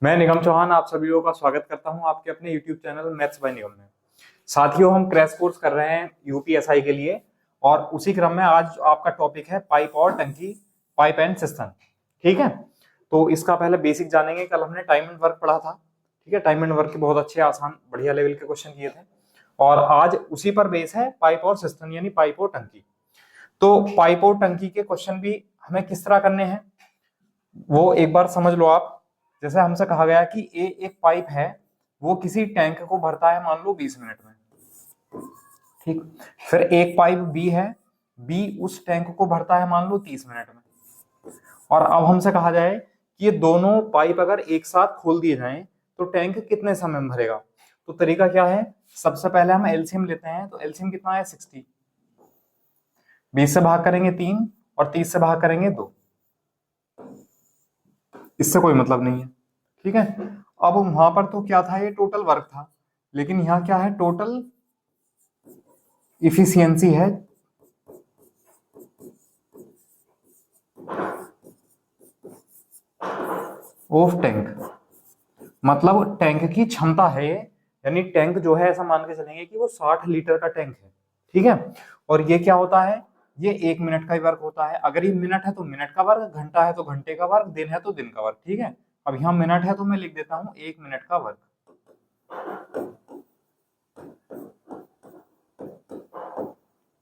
मैं निगम चौहान आप सभी लोगों का स्वागत करता हूं आपके अपने YouTube चैनल मैथ्स बाय निगम में। साथियों, हम क्रैश कोर्स कर रहे हैं यूपीएसआई के लिए और उसी क्रम में आज आपका टॉपिक है पाइप और टंकी, पाइप एंड सिस्टम। ठीक है, तो इसका पहले बेसिक जानेंगे। कल हमने टाइम एंड वर्क पढ़ा था। ठीक है, टाइम एंड वर्क के बहुत अच्छे आसान बढ़िया लेवल के क्वेश्चन किए थे और आज उसी पर बेस है पाइप और सिस्टम यानी पाइप और टंकी। तो पाइप और टंकी के क्वेश्चन भी हमें किस तरह करने हैं वो एक बार समझ लो आप। जैसे हमसे कहा गया कि ए एक पाइप है, वो किसी टैंक को भरता है मान लो 20 मिनट में। ठीक, फिर एक पाइप बी है, बी उस टैंक को भरता है मान लो 30 मिनट में। और अब हमसे कहा जाए कि ये दोनों पाइप अगर एक साथ खोल दिए जाएं तो टैंक कितने समय में भरेगा। तो तरीका क्या है, सबसे पहले हम एलसीएम लेते हैं। तो एलसीएम कितना है 60, 20 से भाग करेंगे 3 और 30 से भाग करेंगे 2। इससे कोई मतलब नहीं है। ठीक है, अब वहां पर तो क्या था, ये टोटल वर्क था, लेकिन यहाँ क्या है, टोटल इफिशियंसी है। ऑफ टैंक मतलब टैंक की क्षमता है ये, यानी टैंक जो है ऐसा मान के चलेंगे कि वो 60 लीटर का टैंक है। ठीक है, और ये क्या होता है, ये 1 मिनट का ही वर्क होता है। अगर ये मिनट है तो मिनट का वर्क, घंटा है तो घंटे का वर्क, दिन है तो दिन का वर्क। ठीक है, अब यहाँ मिनट है तो मैं लिख देता हूं 1 मिनट का वर्क।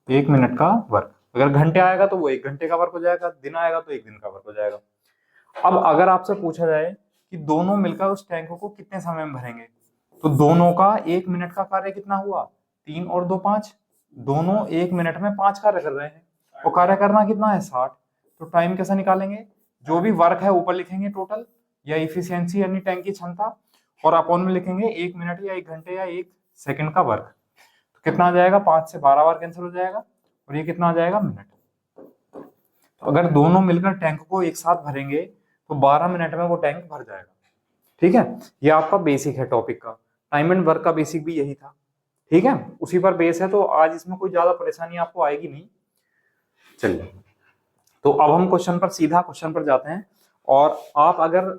1 मिनट का वर्क। अगर घंटे आएगा तो वो 1 घंटे का वर्क हो जाएगा, दिन आएगा तो 1 दिन का वर्क हो जाएगा। अब अगर आपसे पूछा जाए कि दोनों मिलकर उस टैंक को कितने समय में भरेंगे, तो दोनों का 1 मिनट का कार्य कितना हुआ, 3 और 2 5। दोनों 1 मिनट में 5 कार्य कर रहे हैं और कार्य करना कितना है 60। तो टाइम कैसे निकालेंगे, जो भी वर्क है ऊपर लिखेंगे टोटल या इफिशियंसी यानी टैंक की क्षमता, और अपॉन में लिखेंगे 1 मिनट या 1 घंटे या 1 सेकंड का वर्क। तो कितना आ जाएगा, 5 से 12 बार कैंसिल हो जाएगा और ये कितना आ जाएगा मिनट। तो अगर दोनों मिलकर टैंक को एक साथ भरेंगे तो 12 मिनट में वो टैंक भर जाएगा। ठीक है, ये आपका बेसिक है टॉपिक का। टाइम एंड वर्क का बेसिक भी यही था। ठीक है, उसी पर बेस है, तो आज इसमें कोई ज्यादा परेशानी आपको आएगी नहीं। चलिए, तो अब हम सीधा क्वेश्चन पर जाते हैं। और आप अगर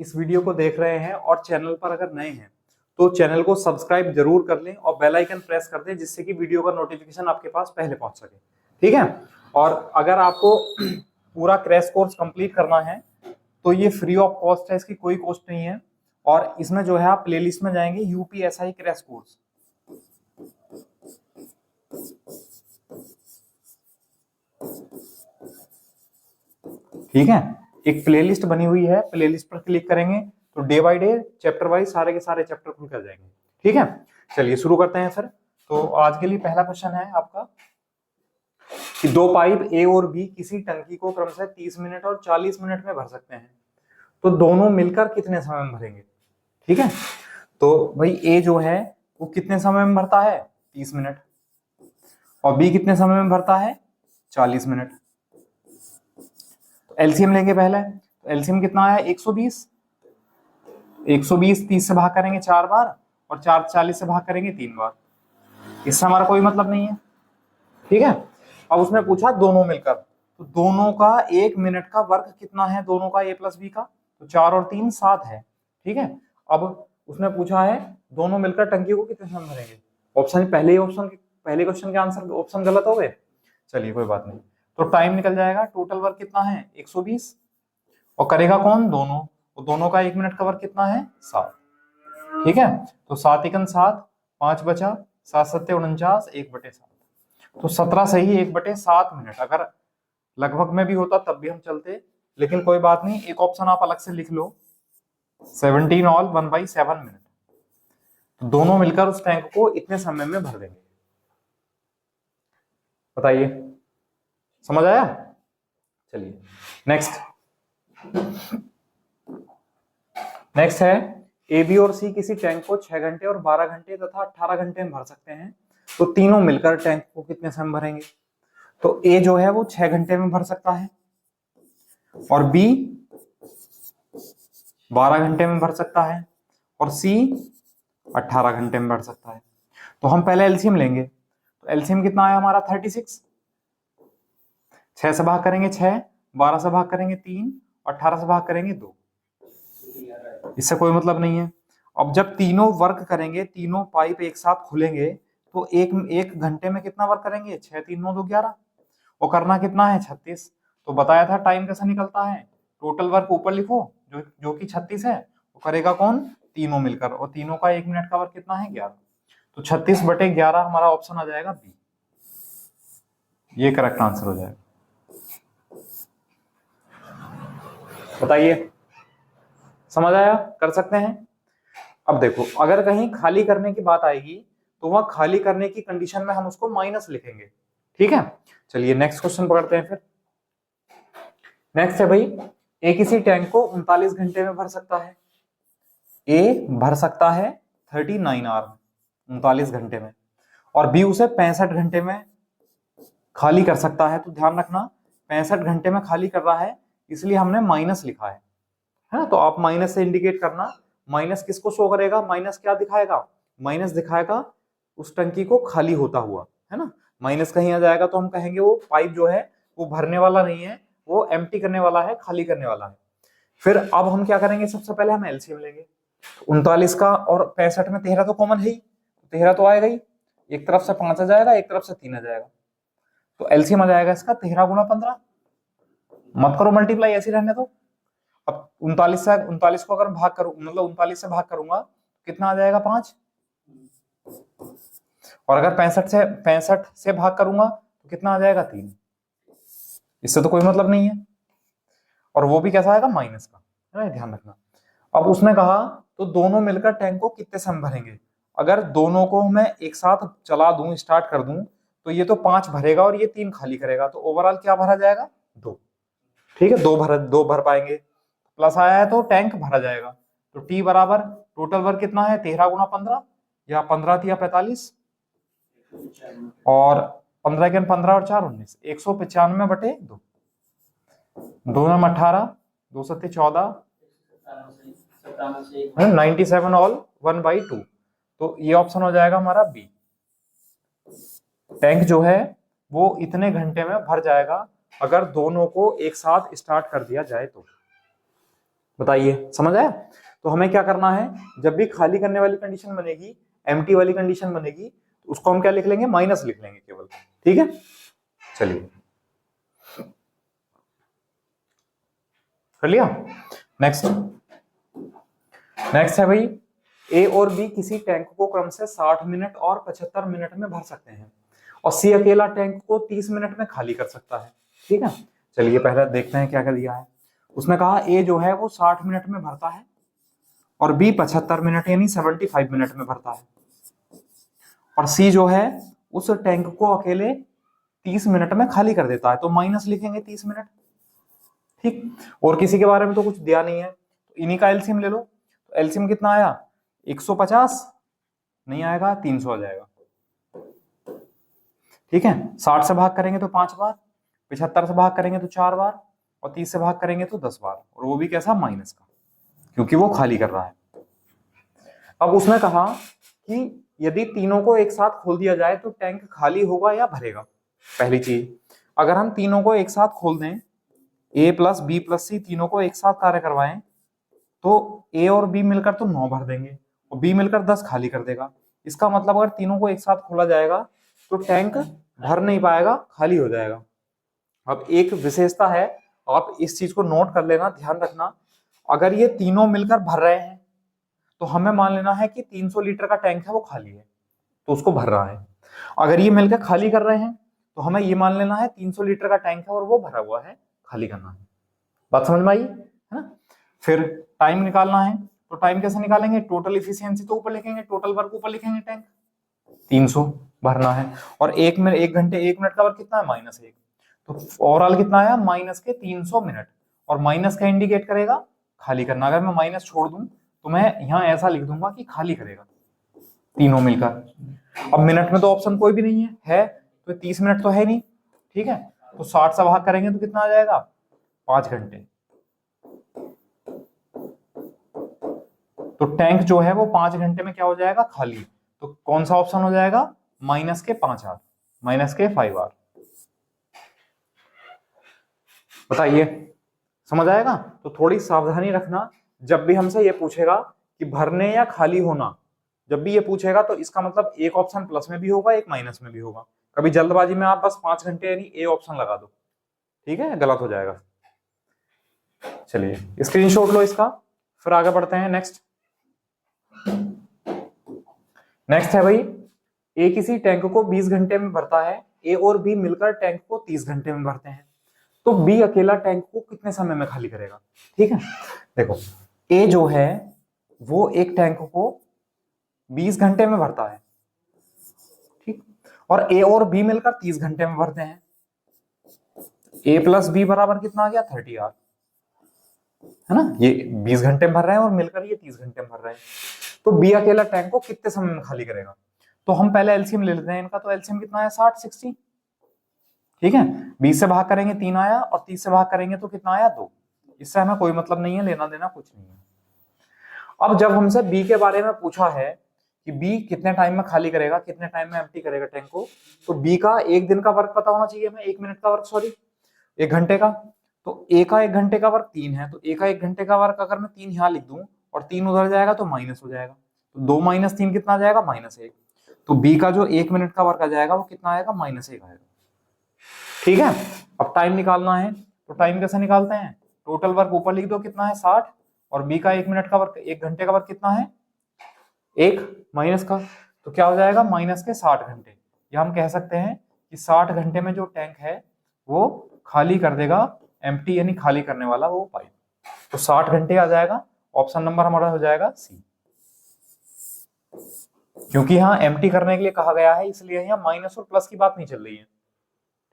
इस वीडियो को देख रहे हैं और चैनल पर अगर नए हैं तो चैनल को सब्सक्राइब जरूर कर लें और बेल आइकन प्रेस कर दें, जिससे कि वीडियो का नोटिफिकेशन आपके पास पहले पहुंच सके। ठीक है, और अगर आपको पूरा क्रैश कोर्स कंप्लीट करना है तो ये फ्री ऑफ कॉस्ट है, इसकी कोई कॉस्ट नहीं है। और इसमें जो है आप प्लेलिस्ट में जाएंगे यूपीएसआई क्रैश कोर्स। ठीक है, एक प्लेलिस्ट बनी हुई है, प्लेलिस्ट पर क्लिक करेंगे तो day by day chapter wise सारे के सारे चैप्टर खुल कर जाएंगे। ठीक है, चलिए शुरू करते हैं फिर। तो आज के लिए पहला क्वेश्चन है आपका कि दो पाइप ए और बी किसी टंकी को क्रमशः 30 मिनट और 40 मिनट में भर सकते हैं, तो दोनों मिलकर कितने समय में भरेंगे। ठीक है, तो भाई ए जो है वो कितने समय में भरता है 30 मिनट और बी कितने समय में भरता है 40 मिनट। तो एलसीएम लेंगे पहले। तो एलसीएम कितना आया 120। 120 30 से भाग करेंगे 4 बार और 4 40 से भाग करेंगे 3 बार। इससे हमारा कोई मतलब नहीं है। ठीक है, अब उसने पूछा दोनों मिलकर, तो दोनों का 1 मिनट का वर्क कितना है, दोनों का ए प्लस बी का, तो 4 और 3 7 है। ठीक है, अब उसने पूछा है दोनों मिलकर टंकी को कितने समय भरेंगे। ऑप्शन पहले क्वेश्चन के आंसर ऑप्शन गलत हो गए। चलिए कोई बात नहीं, तो टाइम निकल जाएगा। टोटल वर्क कितना है 120 और करेगा कौन, दोनों। तो दोनों का 1 मिनट का वर्क कितना है 7। ठीक है, तो 7 एकन 7, 5 बचा, 7 सत्ते 49, 1/7। तो 17 से ही 1/7 मिनट। अगर लगभग में भी होता तब भी हम चलते, लेकिन कोई बात नहीं, एक ऑप्शन आप अलग से लिख लो 17 ऑल 1/7 मिनट। तो दोनों मिलकर उस टैंक को इतने समय में भर देंगे। बताइए, समझ आया। चलिए नेक्स्ट है ए बी और सी किसी टैंक को 6 घंटे और 12 घंटे तथा 18 घंटे में भर सकते हैं, तो तीनों मिलकर टैंक को कितने समय भरेंगे। तो ए जो है वो 6 घंटे में भर सकता है और बी 12 घंटे में भर सकता है और सी 18 घंटे में भर सकता है। तो हम पहले एलसीएम लेंगे। तो एलसीएम कितना आया हमारा 36। 6 से भाग करेंगे 6, 12 से भाग करेंगे 3, 18 से भाग करेंगे 2। इससे कोई मतलब नहीं है। अब जब तीनों वर्क करेंगे, तीनों पाइप एक साथ खुलेंगे, तो एक एक घंटे में कितना वर्क करेंगे? 6 3 9 2 11, और करना कितना है? 36। तो बताया था टाइम कैसा निकलता है, टोटल वर्क ऊपर लिखो, जो जो कि 36 है, वो करेगा कौन? तीनों मिलकर, और तीनों का 1 मिनट का वर्क कितना है? 11। तो 36/11 हमारा ऑप्शन आ जाएगा बी, ये करेक्ट आंसर हो जाएगा। बताइए, समझ आया? कर सकते हैं। अब देखो, अगर कहीं खाली करने की बात आएगी तो वहां खाली करने की कंडीशन में हम उसको माइनस लिखेंगे, ठीक है। चलिए नेक्स्ट क्वेश्चन पकड़ते हैं फिर। नेक्स्ट है भाई, ए किसी टैंक को 39 घंटे में भर सकता है। ए भर सकता है 39 आवर, 39 घंटे में, और बी उसे 65 घंटे में खाली कर सकता है। तो ध्यान रखना, 65 घंटे में खाली कर रहा है, इसलिए हमने माइनस लिखा है ना। तो आप माइनस से इंडिकेट करना, माइनस किसको शो करेगा? माइनस क्या दिखाएगा? माइनस दिखाएगा उस टंकी को खाली होता हुआ, है ना। माइनस कहीं आ जाएगा तो हम कहेंगे वो पाइप जो है वो भरने वाला नहीं है, वो एम्प्टी करने वाला है, खाली करने वाला है। फिर अब हम क्या करेंगे? सबसे पहले हम एलसीएम लेंगे। 39 का और 65 में 13 तो कॉमन है ही, 13 तो आएगा ही, एक तरफ से 5 आ जाएगा, एक तरफ से 3 आ जाएगा, तो एलसीएम आ जाएगा इसका 13 गुणा 15। मत करो मल्टीप्लाई, ऐसे रहने दो। अब 39 को अगर भाग करूं, मतलब 39 से भाग करूंगा, कितना आ जाएगा? 5। और अगर 65 से भाग करूंगा तो कितना आ जाएगा? 3। इससे तो कोई मतलब नहीं है, और वो भी कैसा आएगा? माइनस का, है ना, ध्यान रखना। अब उसने कहा तो दोनों मिलकर टैंक को कितने समय भरेंगे? अगर दोनों को मैं एक साथ चला दूं, स्टार्ट कर दूं, तो ये तो 5 भरेगा और ये 3 खाली करेगा, तो ओवरऑल क्या भरा जाएगा? 2। ठीक है, 2 भर पाएंगे, प्लस आया है तो टैंक भरा जाएगा। तो टी बराबर टोटल वर्क कितना है? 13 गुणा 15, या 15 या 45, और 15 के 15 और 4 19, 195/2, 2 में 18, 2 सत्ते 14, 97 ऑल 1/2। तो ये ऑप्शन हो जाएगा हमारा बी। टैंक जो है वो इतने घंटे में भर जाएगा अगर दोनों को एक साथ स्टार्ट कर दिया जाए तो। बताइए, समझ आया? तो हमें क्या करना है, जब भी खाली करने वाली कंडीशन बनेगी, एम्प्टी वाली कंडीशन बनेगी, तो उसको हम क्या लिख लेंगे? माइनस लिख लेंगे केवल, ठीक है। चलिए कर लिया। नेक्स्ट है भाई, ए और बी किसी टैंक को क्रम से 60 मिनट और 75 मिनट में भर सकते हैं, और सी अकेला टैंक को 30 मिनट में खाली कर सकता है, ठीक है। चलिए पहले देखते हैं क्या क्या दिया है। उसने कहा ए जो है वो 60 मिनट में भरता है, और बी 75 मिनट यानी 75 मिनट में भरता है, और सी जो है उस टैंक को अकेले 30 मिनट में खाली कर देता है। तो माइनस लिखेंगे 30 मिनट, ठीक। और किसी के बारे में तो कुछ दिया नहीं है, तो इन्हीं का एलसीएम ले लो। तो एलसीएम कितना आया? 150 नहीं आएगा, 300 आ जाएगा, ठीक है। 60 से भाग करेंगे तो 5 बार, 75 से भाग करेंगे तो 4 बार, और 30 से भाग करेंगे तो 10 बार, और वो भी कैसा? माइनस का, क्योंकि वो खाली कर रहा है। अब उसने कहा कि यदि तीनों को एक साथ खोल दिया जाए तो टैंक खाली होगा या भरेगा? पहली चीज, अगर हम तीनों को एक साथ खोल दें, ए प्लस बी प्लस सी तीनों को एक साथ कार्य करवाएं, तो ए और बी मिलकर तो 9 भर देंगे, और बी मिलकर 10 खाली कर देगा। इसका मतलब अगर तीनों को एक साथ खोला जाएगा तो टैंक भर नहीं पाएगा, खाली हो जाएगा। अब एक विशेषता है, आप इस चीज को नोट कर लेना, ध्यान रखना, अगर ये तीनों मिलकर भर रहे हैं तो हमें मान लेना है कि 300 लीटर का टैंक है वो खाली है, तो उसको भर रहा है। अगर ये मिलकर खाली कर रहे हैं तो हमें ये मान लेना है 300 लीटर का टैंक है और वो भरा हुआ है, खाली करना है। बात समझ में आई, है ना। फिर टाइम निकालना है, तो टाइम कैसे निकालेंगे? टोटल इफिशियंसी तो ऊपर लिखेंगे, टोटल वर्क ऊपर लिखेंगे, टैंक 300 भरना है, और 1 मिनट का वर्क कितना है? -1, तो ओवरऑल कितना आया? -300 मिनट, और माइनस का इंडिकेट करेगा खाली करना। अगर मैं माइनस छोड़ दूं तो मैं यहां ऐसा लिख दूंगा कि खाली करेगा तीनों मिलकर। अब मिनट में तो ऑप्शन कोई भी नहीं है तो 30 मिनट तो है नहीं, ठीक है। तो 60 से भाग करेंगे तो कितना आ जाएगा? 5 घंटे। तो टैंक जो है वो 5 घंटे में क्या हो जाएगा? खाली। तो कौन सा ऑप्शन हो जाएगा? -5 आवर, -5 आवर। बताइए, समझ आएगा? तो थोड़ी सावधानी रखना, जब भी हमसे ये पूछेगा कि भरने या खाली होना, जब भी ये पूछेगा तो इसका मतलब एक ऑप्शन प्लस में भी होगा, एक माइनस में भी होगा। कभी जल्दबाजी में आप बस 5 घंटे यानी ए ऑप्शन लगा दो, ठीक है, गलत हो जाएगा। चलिए स्क्रीनशॉट लो इसका, फिर आगे बढ़ते हैं। नेक्स्ट है भाई, ए किसी टैंक को 20 घंटे में भरता है, ए और बी मिलकर टैंक को 30 घंटे में भरते हैं, तो बी अकेला टैंक को कितने समय में खाली करेगा। ठीक है, देखो ए जो है वो एक टैंक को 20 घंटे में भरता है, ठीक, और ए और बी मिलकर 30 घंटे में भरते हैं। ए प्लस बी बराबर कितना आ गया, 30 आवर, है ना, ये 20 घंटे में भर रहे हैं और मिलकर ये 30 घंटे में भर रहे हैं, तो बी अकेला टैंक को कितने समय में खाली करेगा। तो हम पहले एलसीएम ले लेते हैं इनका, तो एलसीएम कितना है 60 ठीक है, 20 से भाग करेंगे 3 आया, और 30 से भाग करेंगे तो कितना आया 2। इससे हमें कोई मतलब नहीं है, लेना देना कुछ नहीं है। अब जब हमसे बी के बारे में पूछा है कि बी कितने टाइम में खाली करेगा, कितने टाइम में एम्प्टी करेगा टैंक को, तो बी का एक दिन का वर्क पता होना चाहिए हमें, 1 मिनट का वर्क, सॉरी 1 घंटे का। तो ए का 1 घंटे का वर्क 3 है, तो ए का 1 घंटे का वर्क अगर मैं 3 यहाँ लिख दूं और 3 उधर जाएगा तो माइनस हो जाएगा, तो 2 माइनस 3 कितना आ जाएगा, -1। तो बी का जो 1 मिनट का वर्क आ जाएगा वो कितना आएगा, -1 आएगा। ठीक है, अब टाइम निकालना है, तो टाइम कैसे निकालते हैं, टोटल वर्क ऊपर लिख दो कितना है 60, और बी का 1 मिनट का वर्क, 1 घंटे का वर्क कितना है 1 माइनस का, तो क्या हो जाएगा माइनस के 60 घंटे। या हम कह सकते हैं कि 60 घंटे में जो टैंक है वो खाली कर देगा, एम्प्टी यानी खाली करने वाला वो पाइप, तो 60 घंटे आ जाएगा। ऑप्शन नंबर हमारा हो जाएगा सी, क्योंकि यहाँ एम्प्टी करने के लिए कहा गया है, इसलिए यहाँ माइनस और प्लस की बात नहीं चल रही है।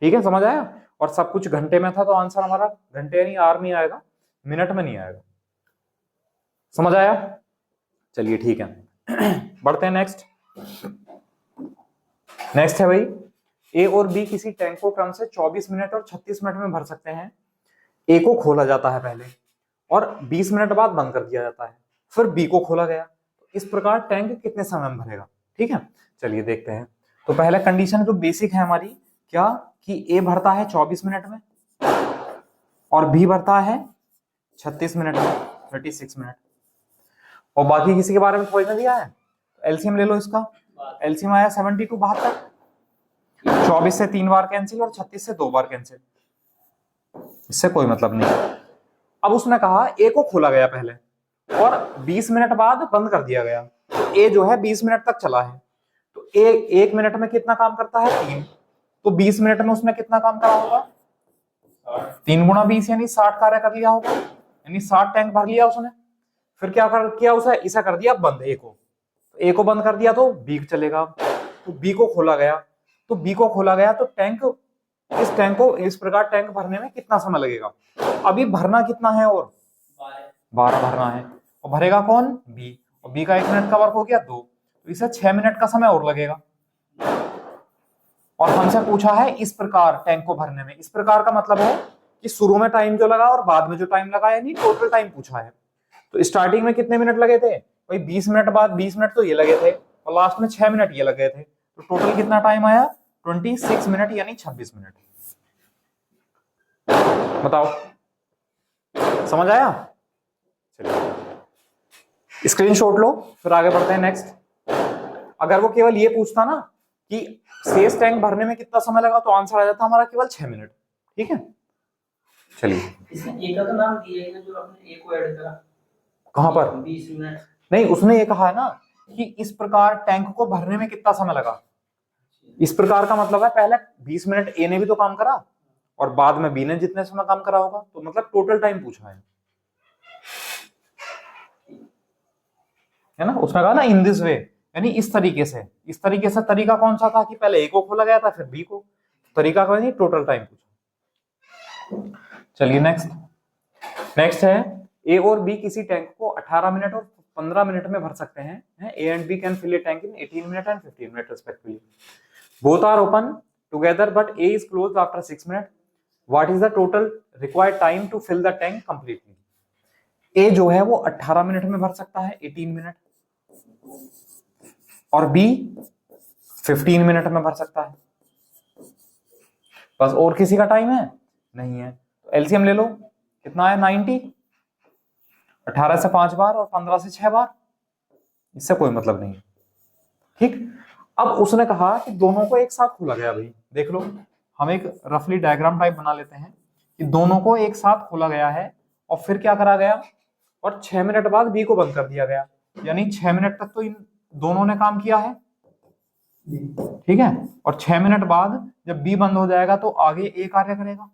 ठीक है, समझ आया, और सब कुछ घंटे में था तो आंसर हमारा घंटे यानी आर में आएगा, मिनट में नहीं आएगा। समझ आया, चलिए ठीक है बढ़ते हैं नेक्स्ट है भाई, ए और बी किसी टैंक को क्रम से 24 मिनट और 36 मिनट में भर सकते हैं। ए को खोला जाता है पहले और 20 मिनट बाद बंद कर दिया जाता है, फिर बी को खोला गया, इस प्रकार टैंक कितने समय में भरेगा। ठीक है, चलिए देखते हैं। तो पहला कंडीशन जो बेसिक है हमारी, क्या कि ए भरता है 24 मिनट में और बी भरता है 36 मिनट में, 36 मिनट, और बाकी किसी के बारे में थोड़ी ना दिया है। एलसीएम ले लो इसका, एलसीएम आया 72 72, 24 से 3 बार कैंसिल और 36 से 2 बार कैंसिल, इससे कोई मतलब नहीं। अब उसने कहा ए को खोला गया पहले और 20 मिनट बाद बंद कर दिया गया, ए जो है 20 मिनट तक चला है, तो ए 1 मिनट में कितना काम करता है 3, तो 20 मिनट में उसने कितना काम करा होगा 3 गुणा 20 यानी 60 कार्य कर लिया होगा, यानी 60 टैंक भर लिया उसने। फिर क्या कर किया उसे, इसे कर दिया बंद, ए को बंद कर दिया तो बी चलेगा, तो बी को खोला गया, तो बी को खोला गया तो टैंक, इस टैंक को इस प्रकार टैंक भरने में कितना समय लगेगा। अभी भरना कितना है, और 12 भरना है, और भरेगा कौन, बी, और बी का 1 मिनट का वर्क हो गया 2, तो इसे 6 मिनट का समय और लगेगा। और हमसे पूछा है इस प्रकार टैंक को भरने में, इस प्रकार का मतलब है कि शुरू में टाइम जो लगा और बाद में जो टाइम लगा, यानी टोटल टाइम पूछा है। तो स्टार्टिंग में कितने मिनट लगे थे भाई, 20 मिनट, बाद 20 मिनट तो ये लगे थे, और लास्ट में 6 मिनट ये लगे थे, तो टोटल कितना टाइम आया 26 मिनट यानी 26 मिनट। बताओ, समझ आया, चलिए स्क्रीनशॉट लो, फिर आगे बढ़ते हैं नेक्स्ट। अगर वो केवल ये पूछता ना कि शेष टैंक भरने में कितना समय लगा, तो आंसर आ जाता हमारा केवल 6 मिनट। ठीक है, चलिए इसमें ए का तो नाम दिया है जो आपने ए को ऐड करा, कहां पर, 20 मिनट नहीं उसने ये कहा है ना कि इस प्रकार टैंक को भरने में कितना समय लगा, इस प्रकार का मतलब है पहले 20 मिनट ए ने भी तो काम करा और बाद में बी ने जितने समय काम करा होगा, तो मतलब टोटल टाइम पूछा है ना। उसने कहा ना इन दिस वे, यानी इस तरीके से, इस तरीके से तरीका कौन सा था कि पहले ए को खोला गया था फिर बी को, तरीका का नहीं टोटल टाइम पूछा। चलिए नेक्स्ट है, ए और बी किसी टैंक को 18 मिनट और 15 मिनट में भर सकते हैं। A and B can fill a tank in 18 minute and 15 minute respectively, both are open together but A is closed after 6 minute, what is the total required time to fill the tank completely. A जो है वो 18 minute में भर सकता है, 18 minute, और B 15 minute में भर सकता है, बस, और किसी का टाइम है नहीं है। तो एलसीएम ले लो, कितना है 90, 18 से 5 बार और 15 से 6 बार, इससे कोई मतलब नहीं है। ठीक, अब उसने कहा कि दोनों को एक साथ खोला गया। भाई देख लो, हम एक रफली डायग्राम टाइप बना लेते हैं कि दोनों को एक साथ खोला गया है और फिर क्या करा गया, और 6 मिनट बाद बी को बंद कर दिया गया, यानी 6 मिनट तक तो इन दोनों ने काम किया है। ठीक है, और 6 मिनट बाद जब बी बंद हो जाएगा तो आगे ए कार्य करेगा।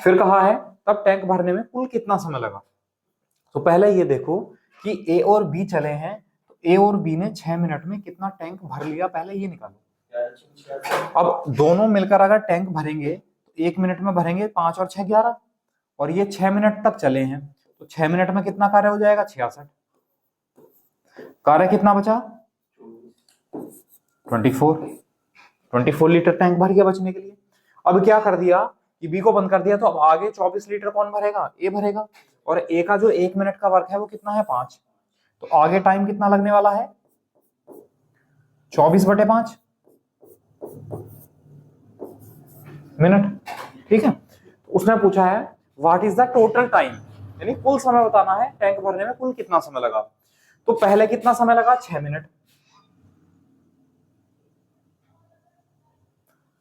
फिर कहा है तब टैंक भरने में कुल कितना समय लगा। तो पहले ये देखो कि ए और बी चले हैं, तो ए और बी ने 6 मिनट में कितना टैंक भर लिया, पहले ये निकालो। अब दोनों मिलकर अगर टैंक भरेंगे तो 1 मिनट में भरेंगे, 5 और 6 11, और ये 6 मिनट तक चले हैं, तो 6 मिनट में कितना कार्य हो जाएगा, 66। कार्य कितना बचा, 24 लीटर टैंक भर गया बचने के लिए। अब क्या कर दिया कि बी को बंद कर दिया, तो अब आगे 24 लीटर कौन भरेगा, ए भरेगा, और ए का जो 1 मिनट का वर्क है वो कितना है, 5। तो आगे टाइम कितना लगने वाला है, 24/5 मिनट। ठीक है, तो उसने पूछा है what is the total time, यानी कुल समय बताना है टैंक भरने में कुल कितना समय लगा। तो पहले कितना समय लगा, 6 मिनट,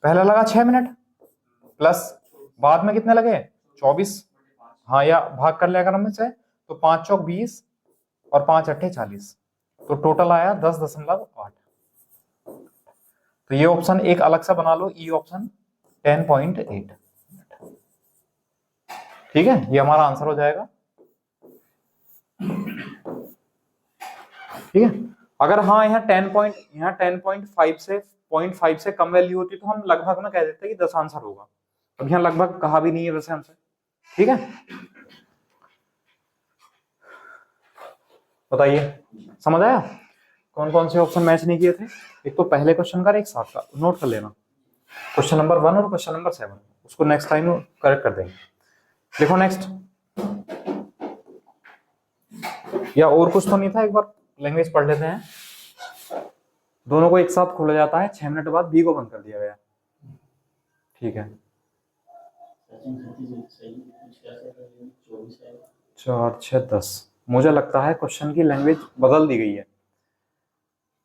पहले लगा 6 मिनट, प्लस बाद में कितने लगे, 24। हाँ, या भाग कर लिया अगर हम से, तो 5 चौक 20 और 5 अट्ठे 40, तो टोटल आया 10.8। तो ये ऑप्शन एक अलग सा बना लो, ई ऑप्शन 10.8। ठीक है, ये हमारा आंसर हो जाएगा। ठीक है, अगर हाँ यहाँ 10.5 से 0.5 से कम वैल्यू होती तो हम लगभग में कह देते कि 10 आंसर होगा। अब यहाँ लगभग कहा भी नहीं है वैसे हमसे। ठीक है, बताइए समझ आया कौन कौन से ऑप्शन मैच नहीं किए थे। एक तो पहले क्वेश्चन का, एक साथ का, नोट कर लेना, क्वेश्चन नंबर 1 और क्वेश्चन नंबर 7, उसको नेक्स्ट टाइम करेक्ट कर देंगे। देखो नेक्स्ट, या और कुछ तो नहीं था, एक बार लैंग्वेज पढ़ लेते हैं। दोनों को एक साथ खोला जाता है, 6 मिनट बाद बी को बंद कर दिया गया। ठीक है, 4 6 10, मुझे लगता है क्वेश्चन की लैंग्वेज बदल दी गई है।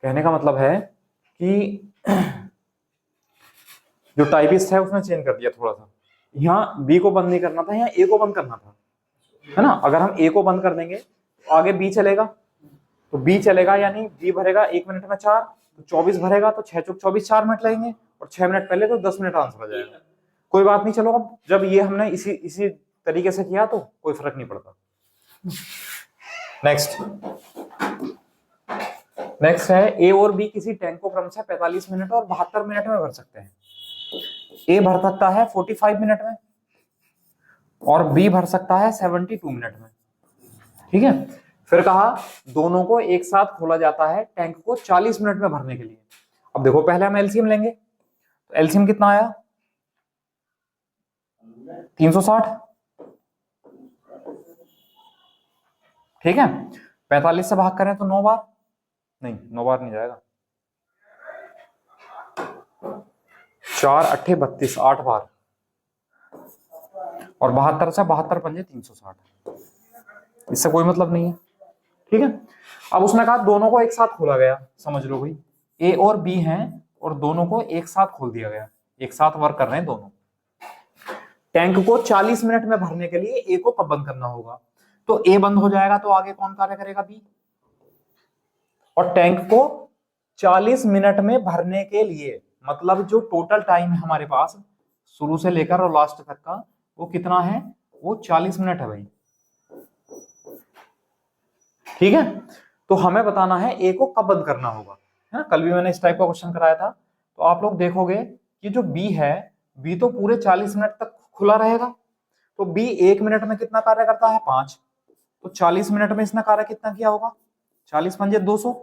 कहने का मतलब है कि जो टाइपिस्ट है उसने चेंज कर दिया थोड़ा सा, यहाँ बी को बंद नहीं करना था, यहाँ ए को बंद करना था, है ना। अगर हम ए को बंद कर देंगे तो आगे बी चलेगा, तो बी चलेगा यानी बी भरेगा 1 मिनट में 4, तो 24 भरेगा, तो 6 चौक 24, 4 मिनट लगेंगे, और 6 मिनट पहले तो 10 मिनट आंसर आ जाएगा। कोई बात नहीं, चलो अब जब ये हमने इसी तरीके से किया तो कोई फर्क नहीं पड़ता। नेक्स्ट है ए और बी किसी टैंक को क्रमशः 45 मिनट और 72 मिनट में भर सकते हैं। ए भर सकता है 45 मिनट में और बी भर सकता है 72 मिनट में। ठीक है, फिर कहा दोनों को एक साथ खोला जाता है टैंक को 40 मिनट में भरने के लिए। अब देखो पहले हम एलसीएम लेंगे, तो एलसीएम कितना आया, 360। ठीक है, 45 से भाग करें तो 9 बार, नहीं 9 बार नहीं जाएगा, 4 अट्ठे 32, 8 बार, और 72 से 72 पंजे 360, इससे कोई मतलब नहीं है। ठीक है, अब उसने कहा दोनों को एक साथ खोला गया, समझ लो भाई ए और बी हैं और दोनों को एक साथ खोल दिया गया, एक साथ वर्क कर रहे हैं दोनों। टैंक को 40 मिनट में भरने के लिए ए को कब बंद करना होगा, तो ए बंद हो जाएगा तो आगे कौन कार्य करेगा, बी। और टैंक को 40 मिनट में भरने के लिए मतलब जो टोटल टाइम है हमारे पास शुरू से लेकर और लास्ट तक का, वो कितना है, वो 40 मिनट है भाई। ठीक है, तो हमें बताना है ए को कब बंद करना होगा, है ना। कल भी मैंने इस टाइप का क्वेश्चन कराया था, तो आप लोग देखोगे कि जो बी है, बी तो पूरे 40 मिनट तक खुला रहेगा, तो बी 1 मिनट में कितना कार्य करता है, 5, तो 40 मिनट में इसने कार्य कितना किया होगा, 40 पंजे 200।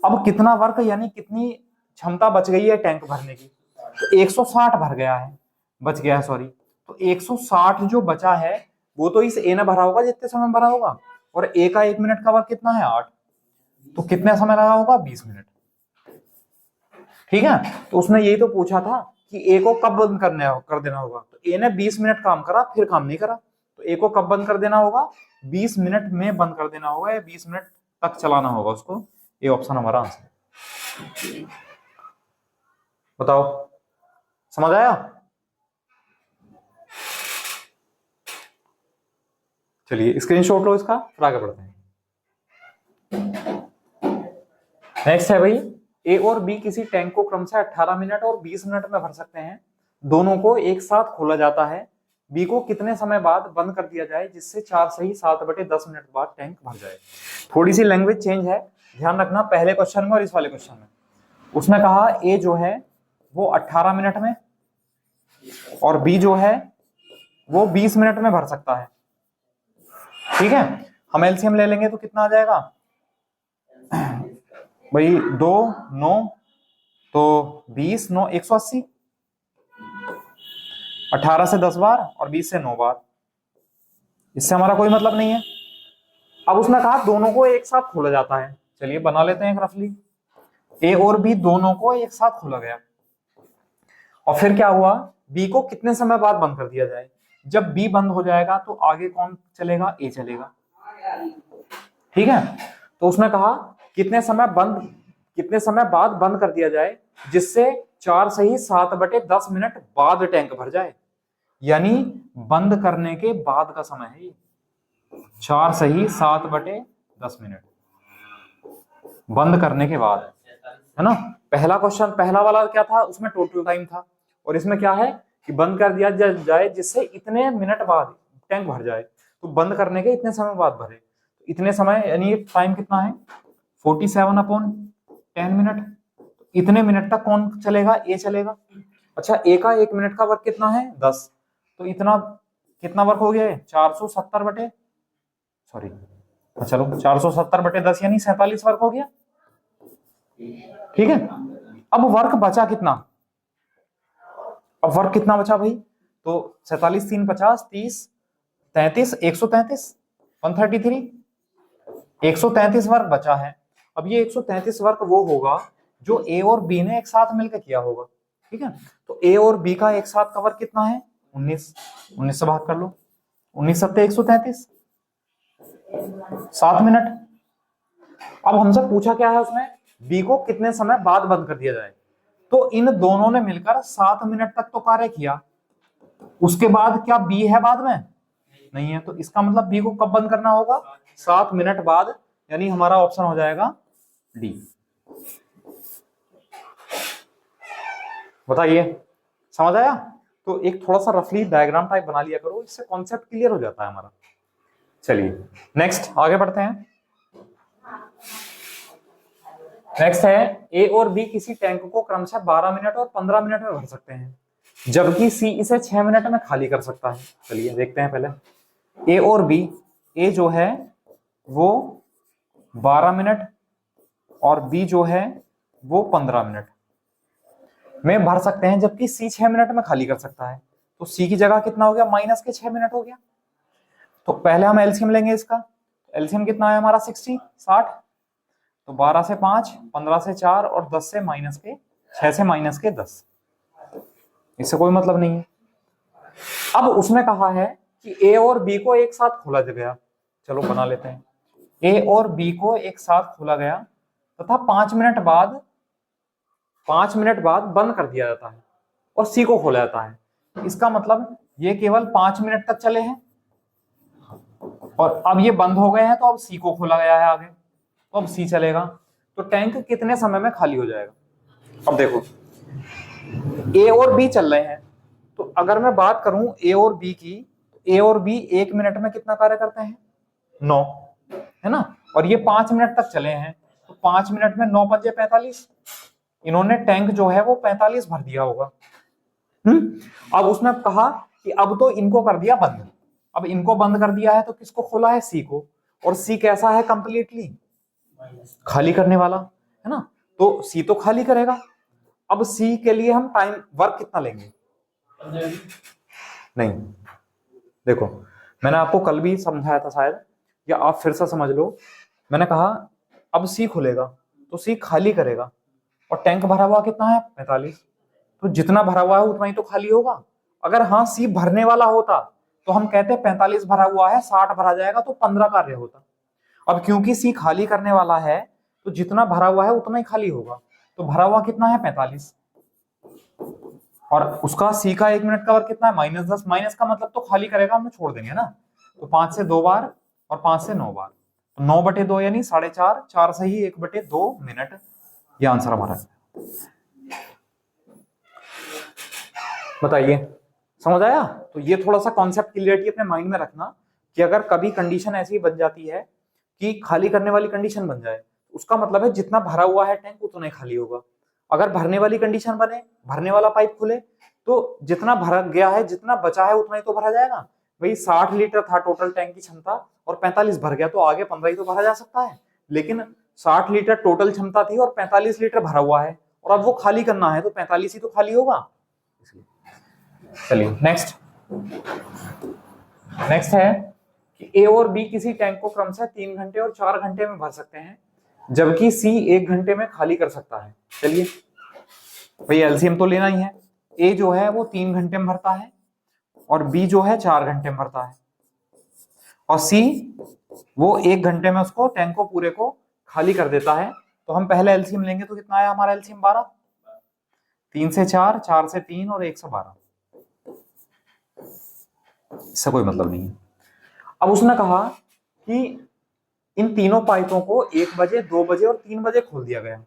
अब कितना वर्क यानी कितनी क्षमता बच गई है टैंक भरने की, तो 160 भर गया है, बच गया है सॉरी, तो 160 जो बचा है वो तो इस ए ने भरा होगा जितने समय भरा होगा, और ए का 1 मिनट का वर्क कितना है, 8, तो कितने समय लगा होगा, 20 मिनट। ठीक है, तो उसने यही तो पूछा था कि ए को कब बंद कर देना होगा, तो ए ने 20 मिनट काम करा फिर काम नहीं करा, तो ए को कब बंद कर देना होगा, 20 मिनट में बंद कर देना होगा, या 20 मिनट तक चलाना होगा उसको। ये ऑप्शन हमारा आंसर है। बताओ, समझ आया? चलिए स्क्रीनशॉट लो इसका, फिर आगे बढ़ते हैं। नेक्स्ट है भाई, ए और बी किसी टैंक को क्रमशः 18 मिनट और 20 मिनट में भर सकते हैं। दोनों को एक साथ खोला जाता है। बी को कितने समय बाद बंद कर दिया जाए जिससे 4 सही 7/10 मिनट बाद टैंक भर जाए। थोड़ी सी लैंग्वेज चेंज है, ध्यान रखना पहले क्वेश्चन में और इस वाले क्वेश्चन में। उसने कहा ए जो है वो 18 मिनट में और बी जो है वो 20 मिनट में भर सकता है। ठीक है, हम एलसीएम ले लेंगे तो कितना आ जाएगा भाई, 2 9 तो 20 9 180, 18 से 10 बार और 20 से 9 बार। इससे हमारा कोई मतलब नहीं है। अब उसने कहा दोनों को एक साथ खोला जाता है। चलिए बना लेते हैं रफली। ए और बी दोनों को एक साथ खोला गया और फिर क्या हुआ, बी को कितने समय बाद बंद कर दिया जाए। जब बी बंद हो जाएगा तो आगे कौन चलेगा, ए चलेगा। ठीक है, तो उसने कहा कितने समय बाद बंद कर दिया जाए जिससे 4 सही 7/10 मिनट बाद टैंक भर जाए। यानी बंद करने के बाद का समय है ये, 4 सही 7/10 मिनट बंद करने के बाद, है ना। पहला क्वेश्चन, पहला वाला क्या था, उसमें टोटल टाइम था, और इसमें क्या है कि बंद कर दिया जाए जिससे इतने मिनट बाद टैंक भर जाए। तो बंद करने के इतने समय बाद भरे, इतने समय यानी टाइम कितना है 47/10 मिनट। इतने मिनट तक कौन चलेगा, ए चलेगा। अच्छा, ए का 1 मिनट का वर्क कितना है 10, तो इतना कितना वर्क हो गया है 470/10 यानी 47 वर्क हो गया। ठीक है, अब वर्क बचा कितना, अब वर्क कितना बचा भाई, तो 47 3 50 30 33 133 133 133 वर्क बचा है। अब ये 133 वर्क वो होगा जो ए और बी ने एक साथ मिलकर किया होगा। ठीक है, तो ए और बी का एक साथ का वर्क कितना है 19 से भाग कर लो, 19 सत्ते 133 7 मिनट। अब हमसे पूछा क्या है उसने, बी को कितने समय बाद बंद कर दिया जाए। तो इन दोनों ने मिलकर 7 मिनट तक तो कार्य किया, उसके बाद क्या बी है बाद में, नहीं है। तो इसका मतलब बी को कब बंद करना होगा, 7 मिनट बाद, यानी हमारा ऑप्शन हो जाएगा डी। बताइए, समझ आया? तो एक थोड़ा सा रफली डायग्राम टाइप बना लिया करो, इससे कॉन्सेप्ट क्लियर हो जाता है हमारा। चलिए नेक्स्ट आगे बढ़ते हैं। नेक्स्ट है, ए और बी किसी टैंक को क्रमशः 12 मिनट और 15 मिनट में भर सकते हैं, जबकि सी इसे 6 मिनट में खाली कर सकता है। चलिए देखते हैं पहले ए और बी। ए जो है वो 12 मिनट और बी जो है वो 15 मिनट में भर सकते हैं, जबकि सी 6 मिनट में खाली कर सकता है। तो सी की जगह कितना हो गया, माइनस के 6 मिनट हो गया। तो पहले हम एलसीएम लेंगे इसका, एलसीएम कितना है हमारा 60। तो 12 से 5, 15 से 4 और 10 से माइनस के 6 से माइनस के 10, इससे कोई मतलब नहीं है। अब उसने कहा है कि ए और बी को एक साथ खोला गया, चलो बना लेते हैं। ए और बी को एक साथ खोला गया तथा 5 मिनट बाद बंद कर दिया जाता है और सी को खोला जाता है। इसका मतलब ये केवल 5 मिनट तक चले हैं और अब ये बंद हो गए हैं, तो अब सी को खोला गया है आगे, तो अब सी चलेगा। तो टैंक कितने समय में खाली हो जाएगा। अब देखो ए और बी चल रहे हैं, तो अगर मैं बात करूं ए और बी की, ए और बी 1 मिनट में कितना कार्य करते हैं 9, है ना। और ये 5 मिनट तक चले हैं, तो 5 मिनट में 9 पंजे 45, इन्होंने टैंक जो है वो 45 भर दिया होगा। अब उसने कहा कि अब तो इनको कर दिया बंद। अब इनको बंद कर दिया है तो किसको खोला है, सी को। और सी कैसा है, कंप्लीटली खाली करने वाला, है ना। तो सी तो खाली करेगा। अब सी के लिए हम टाइम वर्क कितना लेंगे, नहीं, देखो मैंने आपको कल भी समझाया था शायद, या आप फिर से समझ लो। मैंने कहा अब सी खुलेगा तो सी खाली करेगा, और टैंक भरा हुआ कितना है 45, तो जितना भरा हुआ है उतना ही तो खाली होगा। अगर हाँ सी भरने वाला होता तो हम कहते हैं 45 भरा हुआ है, 60 भरा जाएगा तो 15 कार्य होता। अब क्योंकि सी खाली करने वाला है तो जितना भरा हुआ है उतना ही खाली होगा, तो भरा हुआ कितना है 45, और उसका सी का 1 मिनट का वर्क कितना है -10। माइनस का मतलब तो खाली करेगा, हम छोड़ देंगे ना, तो 5 से 2 बार और 5 से 9 बार, तो 9/2 यानी 4.5, 4 से ही 1/2 मिनट, ये आंसर हमारा है। बताइए समझ आया? तो ये थोड़ा सा कॉन्सेप्ट क्लियरिटी अपने माइंड में रखना कि अगर कभी कंडीशन ऐसी बन जाती है कि खाली करने वाली कंडीशन बन जाए, उसका मतलब है जितना भरा हुआ है टैंक उतना ही खाली होगा। अगर भरने वाली कंडीशन बने, भरने वाला पाइप खुले, तो जितना भरा गया है, जितना बचा है उतना ही तो भरा जाएगा। भाई 60 लीटर था टोटल टैंक की क्षमता और 45 भर गया, तो आगे 15 ही तो भरा जा सकता है। लेकिन 60 लीटर टोटल क्षमता थी और 45 लीटर भरा हुआ है, और अब वो खाली करना है तो 45 ही तो खाली होगा। चलिए नेक्स्ट है कि ए और बी किसी टैंक को क्रमशः 3 घंटे और 4 घंटे में भर सकते हैं, जबकि सी 1 घंटे में खाली कर सकता है। चलिए भाई एलसीएम तो लेना ही है। ए जो है वो 3 घंटे में भरता है और बी जो है 4 घंटे में भरता है, और सी वो 1 घंटे में उसको टैंक को पूरे को खाली कर देता है। तो हम पहले एलसीएम लेंगे, तो कितना आया हमारा एलसीएम 12, 3 से 4, 4 से 3 और 1 से 12, इससे कोई मतलब नहीं है। अब उसने कहा कि इन तीनों पाइपों को 1 बजे, 2 बजे और 3 बजे खोल दिया गया,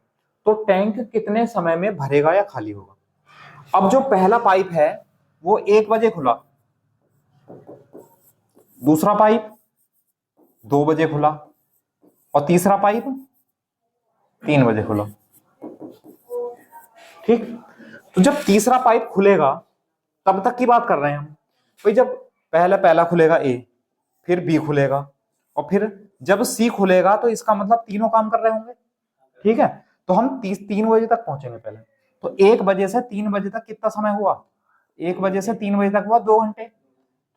तो टैंक कितने समय में भरेगा या खाली होगा। अब जो पहला पाइप है वो 1 बजे खुला, दूसरा पाइप 2 बजे खुला और तीसरा पाइप 3 बजे खुला। ठीक, तो जब तीसरा पाइप खुलेगा तब तक की बात कर रहे हैं हम। भाई जब पहला खुलेगा ए, फिर बी खुलेगा, और फिर जब सी खुलेगा तो इसका मतलब तीनों काम कर रहे होंगे। ठीक है, तो हम 3 बजे तक पहुंचेंगे पहले। तो 1 बजे से 3 बजे तक कितना समय हुआ, 1 बजे से 3 बजे तक हुआ 2 घंटे।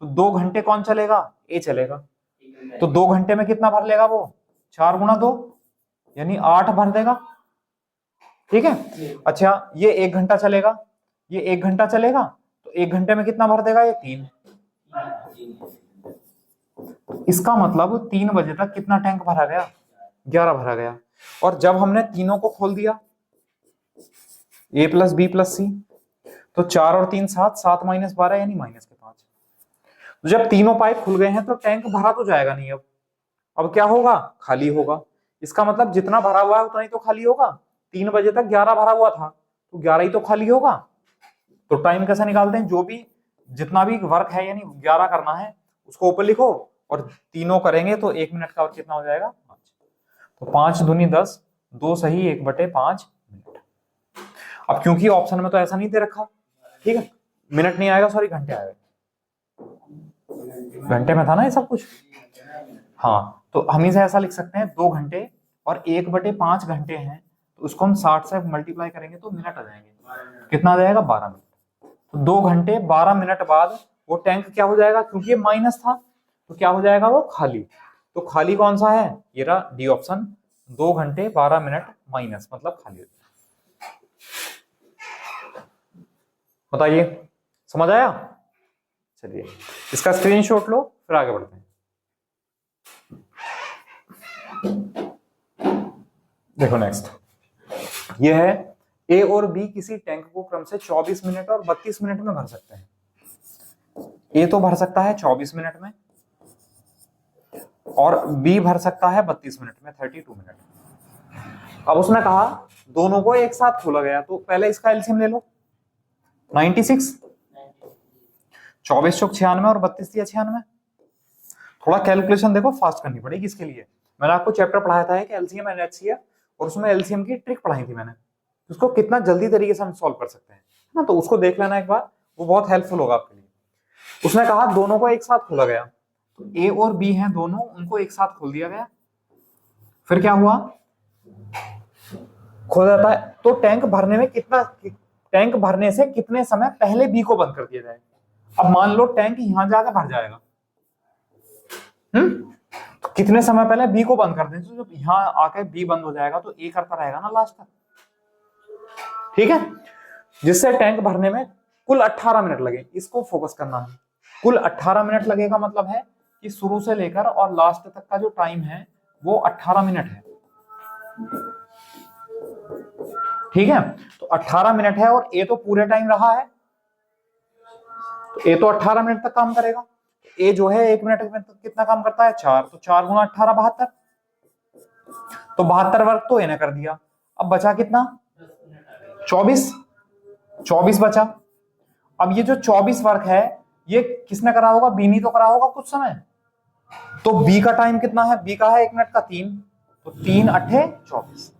तो 2 घंटे कौन चलेगा, ए चलेगा। तो 2 घंटे में कितना भर लेगा वो, 4 गुणा 2 यानी 8 भर देगा। ठीक है, अच्छा ये 1 घंटा चलेगा, ये 1 घंटा चलेगा, तो 1 घंटे में कितना भर देगा, ये 3। इसका मतलब 3 बजे तक कितना टैंक भरा गया, 11 भरा गया। और जब हमने तीनों को खोल दिया, ए प्लस बी प्लस सी, तो 4 और 3 7, 7 - 12 यानी -5। तो जब तीनों पाइप खुल गए हैं तो टैंक भरा तो जाएगा नहीं। अब क्या होगा, खाली होगा। इसका मतलब जितना भरा हुआ है उतना ही तो खाली होगा। 3 बजे तक 11 भरा हुआ था, तो 11 ही तो खाली होगा। तो टाइम कैसे निकालते हैं, जो भी जितना भी वर्क है यानी 11 करना है उसको ऊपर लिखो, और तीनों करेंगे तो 1 मिनट का वर्क कितना हो जाएगा, 5। तो 5 दूनी 10, 2 सही 1/5 मिनट। अब क्योंकि ऑप्शन में तो ऐसा नहीं दे रखा, ठीक है, मिनट नहीं आएगा, सॉरी घंटे आएगा। घंटे में था ना ये सब कुछ। हाँ, तो हम इसे ऐसा लिख सकते हैं 2 घंटे और 1/5 घंटे हैं, तो उसको हम 60 से मल्टीप्लाई करेंगे तो मिनट आ जाएंगे। कितना आ जाएगा, 12 मिनट। तो 2 घंटे 12 मिनट बाद वो टैंक क्या हो जाएगा, क्योंकि ये माइनस था तो क्या हो जाएगा, वो खाली। तो खाली कौन सा है, ये रहा डी ऑप्शन, 2 घंटे 12 मिनट माइनस मतलब खाली। बताइए समझ आया? चलिए इसका स्क्रीनशॉट लो, फिर आगे बढ़ते हैं। देखो नेक्स्ट, ये है ए और बी किसी टैंक को क्रम से 24 मिनट और 32 मिनट में भर सकते हैं। ए तो भर सकता है 24 मिनट में और बी भर सकता है 32 मिनट में, 32 मिनट। अब उसने कहा दोनों को एक साथ खोला गया, तो पहले इसका एलसीएम ले लो, 96, 24 चौक 96 और 32 या 96। थोड़ा कैलकुलेशन देखो फास्ट करनी पड़ेगी इसके लिए। मैंने आपको चैप्टर पढ़ाया था कि एलसीएम एंड एचसीएफ, और उसमें एलसीएम की ट्रिक पढ़ाई थी मैंने, उसको कितना जल्दी तरीके से हम सॉल्व कर सकते हैं ना, तो उसको देख लेना एक बार, वो बहुत हेल्पफुल होगा आपके लिए। उसने कहा दोनों को एक साथ खोला गया, तो ए और बी हैं दोनों, उनको एक साथ खोल दिया गया। फिर क्या हुआ, खोल जाता है तो टैंक भरने में कितना, टैंक भरने से कितने समय पहले बी को बंद कर दिया जाए। अब मान लो टैंक यहां जाकर भर जाएगा, तो कितने समय पहले बी को बंद कर दें, तो जब यहां आकर बी बंद हो जाएगा तो ए करता रहेगा ना लास्ट तक। ठीक है, जिससे टैंक भरने में कुल 18 मिनट लगे, इसको फोकस करना है। कुल 18 मिनट लगेगा, मतलब है कि शुरू से लेकर और लास्ट तक का जो टाइम है वो 18 मिनट है। ठीक है, तो 18 मिनट है और ए तो पूरे टाइम रहा है, तो ए तो 18 मिनट तक काम करेगा। ए जो है 1 मिनट में कितना काम करता है, 4, तो 4 गुना 18 72, तो 72 वर्क तो ए ने कर दिया। अब बचा कितना, 24 बचा। अब ये जो 24 वर्क है ये किसने करा होगा, बी ने तो करा होगा कुछ समय। तो बी का टाइम कितना है, बी का है 1 मिनट का 3, तो 3 8 24।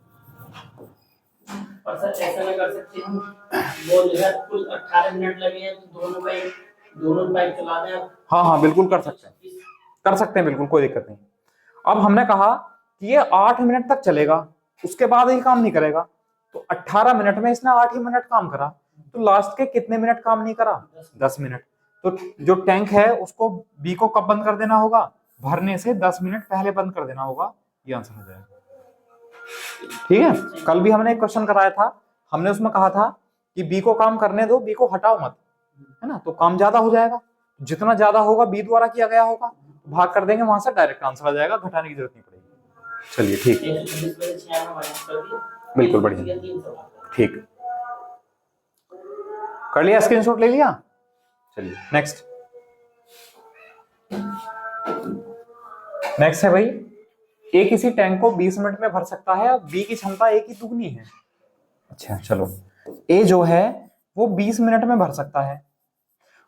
और सर ऐसा नहीं कर सकते हम, वो जो है कुल 18 मिनट लगे हैं तो दोनों बाइक चला दें। हाँ हाँ बिल्कुल कर सकते हैं, बिल्कुल कोई दिक्कत नहीं। अब हमने कहा कि ये 8 मिनट तक चलेगा, उसके बाद ये काम नहीं करेगा, तो 18 मिनट में इसने 8 ही मिनट काम करा, तो लास्ट के कितने मिनट काम नहीं करा, 10 मिनट। तो जो टैंक है उसको बी को कब बंद कर देना होगा, भरने से 10 मिनट पहले बंद कर देना होगा, ये आंसर हो जाएगा। ठीक है, कल भी हमने एक क्वेश्चन कराया था, हमने उसमें कहा था कि बी को काम करने दो, बी को हटाओ मत, है ना, तो काम ज्यादा हो जाएगा, जितना ज्यादा होगा बी द्वारा किया गया होगा, भाग कर देंगे, वहां से डायरेक्ट आंसर आ जाएगा, घटाने की जरूरत नहीं पड़ेगी। चलिए ठीक है, बिल्कुल बढ़िया, ठीक, कर लिया, स्क्रीनशॉट ले लिया। चलिए नेक्स्ट है भाई, ए किसी टैंक को 20 मिनट में भर सकता है, बी की क्षमता ए की दुगनी है। अच्छा चलो, ए जो है वो 20 मिनट में भर सकता है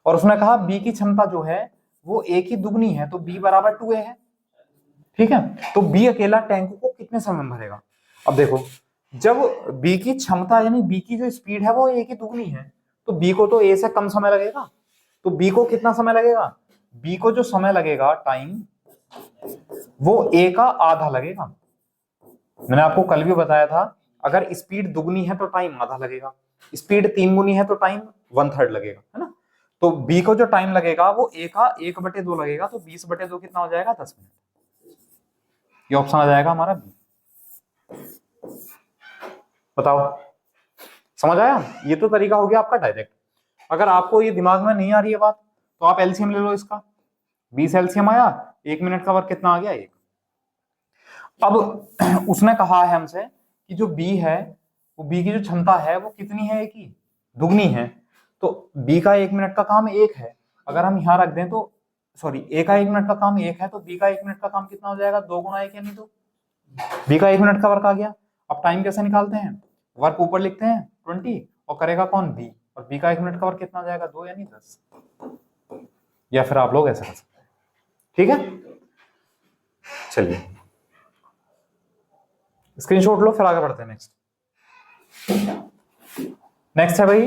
और उसने कहा बी की क्षमता जो है वो ए की दुगनी है, तो बी बराबर 2a है। ठीक है, तो बी अकेला टैंक को कितने समय में भरेगा। अब देखो, जब बी की क्षमता यानी बी की जो स्पीड है वो ए की दुगनी है, तो बी को तो ए से कम समय लगेगा, तो बी को कितना समय लगेगा, बी को जो समय लगेगा टाइम वो ए का आधा लगेगा। मैंने आपको कल भी बताया था, अगर स्पीड दुगनी है तो टाइम आधा लगेगा, स्पीड 3 गुनी है तो टाइम 1/3 लगेगा, है ना। तो बी को जो टाइम लगेगा वो ए का 1/2 लगेगा, तो 20/2 कितना हो जाएगा, 10 मिनट। ये ऑप्शन आ जाएगा हमारा बी। बताओ समझ आया, ये तो तरीका हो गया आपका डायरेक्ट। अगर आपको ये दिमाग में नहीं आ रही है बात तो आप एलसीएम ले लो इसका, 20 एलसीएम आया, 1 मिनट का वर्क कितना आ गया, 1। अब उसने कहा है हमसे कि जो बी है वो बी की जो क्षमता है वो कितनी है, एक ही दुगनी है, तो बी का 1 मिनट का काम 1 है, अगर हम यहां रख दें तो सॉरी, ए का 1 मिनट का काम 1 है, तो बी का 1 मिनट का काम कितना हो जाएगा, 2 गुना 1 यानी 2। बी का 1 मिनट का वर्क आ गया। अब टाइम कैसे निकालते हैं, वर्क ऊपर लिखते हैं 20 और करेगा कौन, बी, और बी का 1 मिनट का वर्क कितना आ जाएगा, 2 यानी 10, या फिर आप लोग ऐसा कर सकते हैं। ठीक है, चलिए स्क्रीनशॉट लो, फिर आगे बढ़ते हैं। नेक्स्ट है भाई,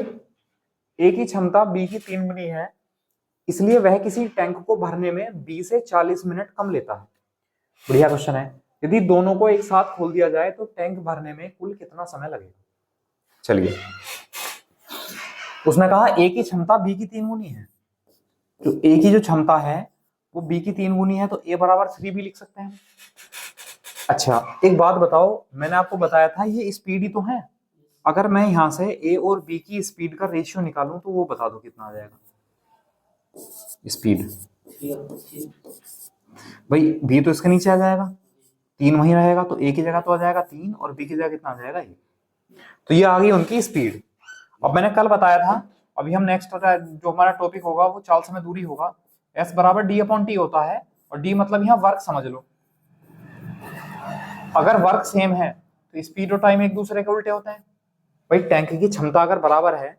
ए की क्षमता बी की 3 गुनी है, इसलिए वह किसी टैंक को भरने में 20 से 40 मिनट कम लेता है। बढ़िया क्वेश्चन है, यदि दोनों को एक साथ खोल दिया जाए तो टैंक भरने में कुल कितना समय लगेगा। चलिए, उसने कहा ए की क्षमता बी की 3 गुनी है, तो ए की जो क्षमता है वो बी की 3 गुनी है, तो ए बराबर 3 भी लिख सकते हैं। अच्छा एक बात बताओ, मैंने आपको बताया था ये स्पीड ही तो है, अगर मैं यहां से ए और बी की स्पीड का रेशियो निकालूं तो वो बता दो कितना आ जाएगा स्पीड। भाई बी तो इसके नीचे आ जाएगा, 3 वहीं रहेगा, तो ए की जगह तो आ जाएगा 3 और बी की जगह कितना आ जाएगा 1, तो ये आ गई उनकी स्पीड। अब मैंने कल बताया था, अभी हम नेक्स्ट जो हमारा टॉपिक होगा वो चाल समय दूरी होगा, S बराबर D/T होता है, और D मतलब यहाँ वर्क समझ लो। अगर वर्क सेम है तो स्पीड और टाइम एक दूसरे के उल्टे होते हैं। भाई टैंक की क्षमता अगर बराबर है,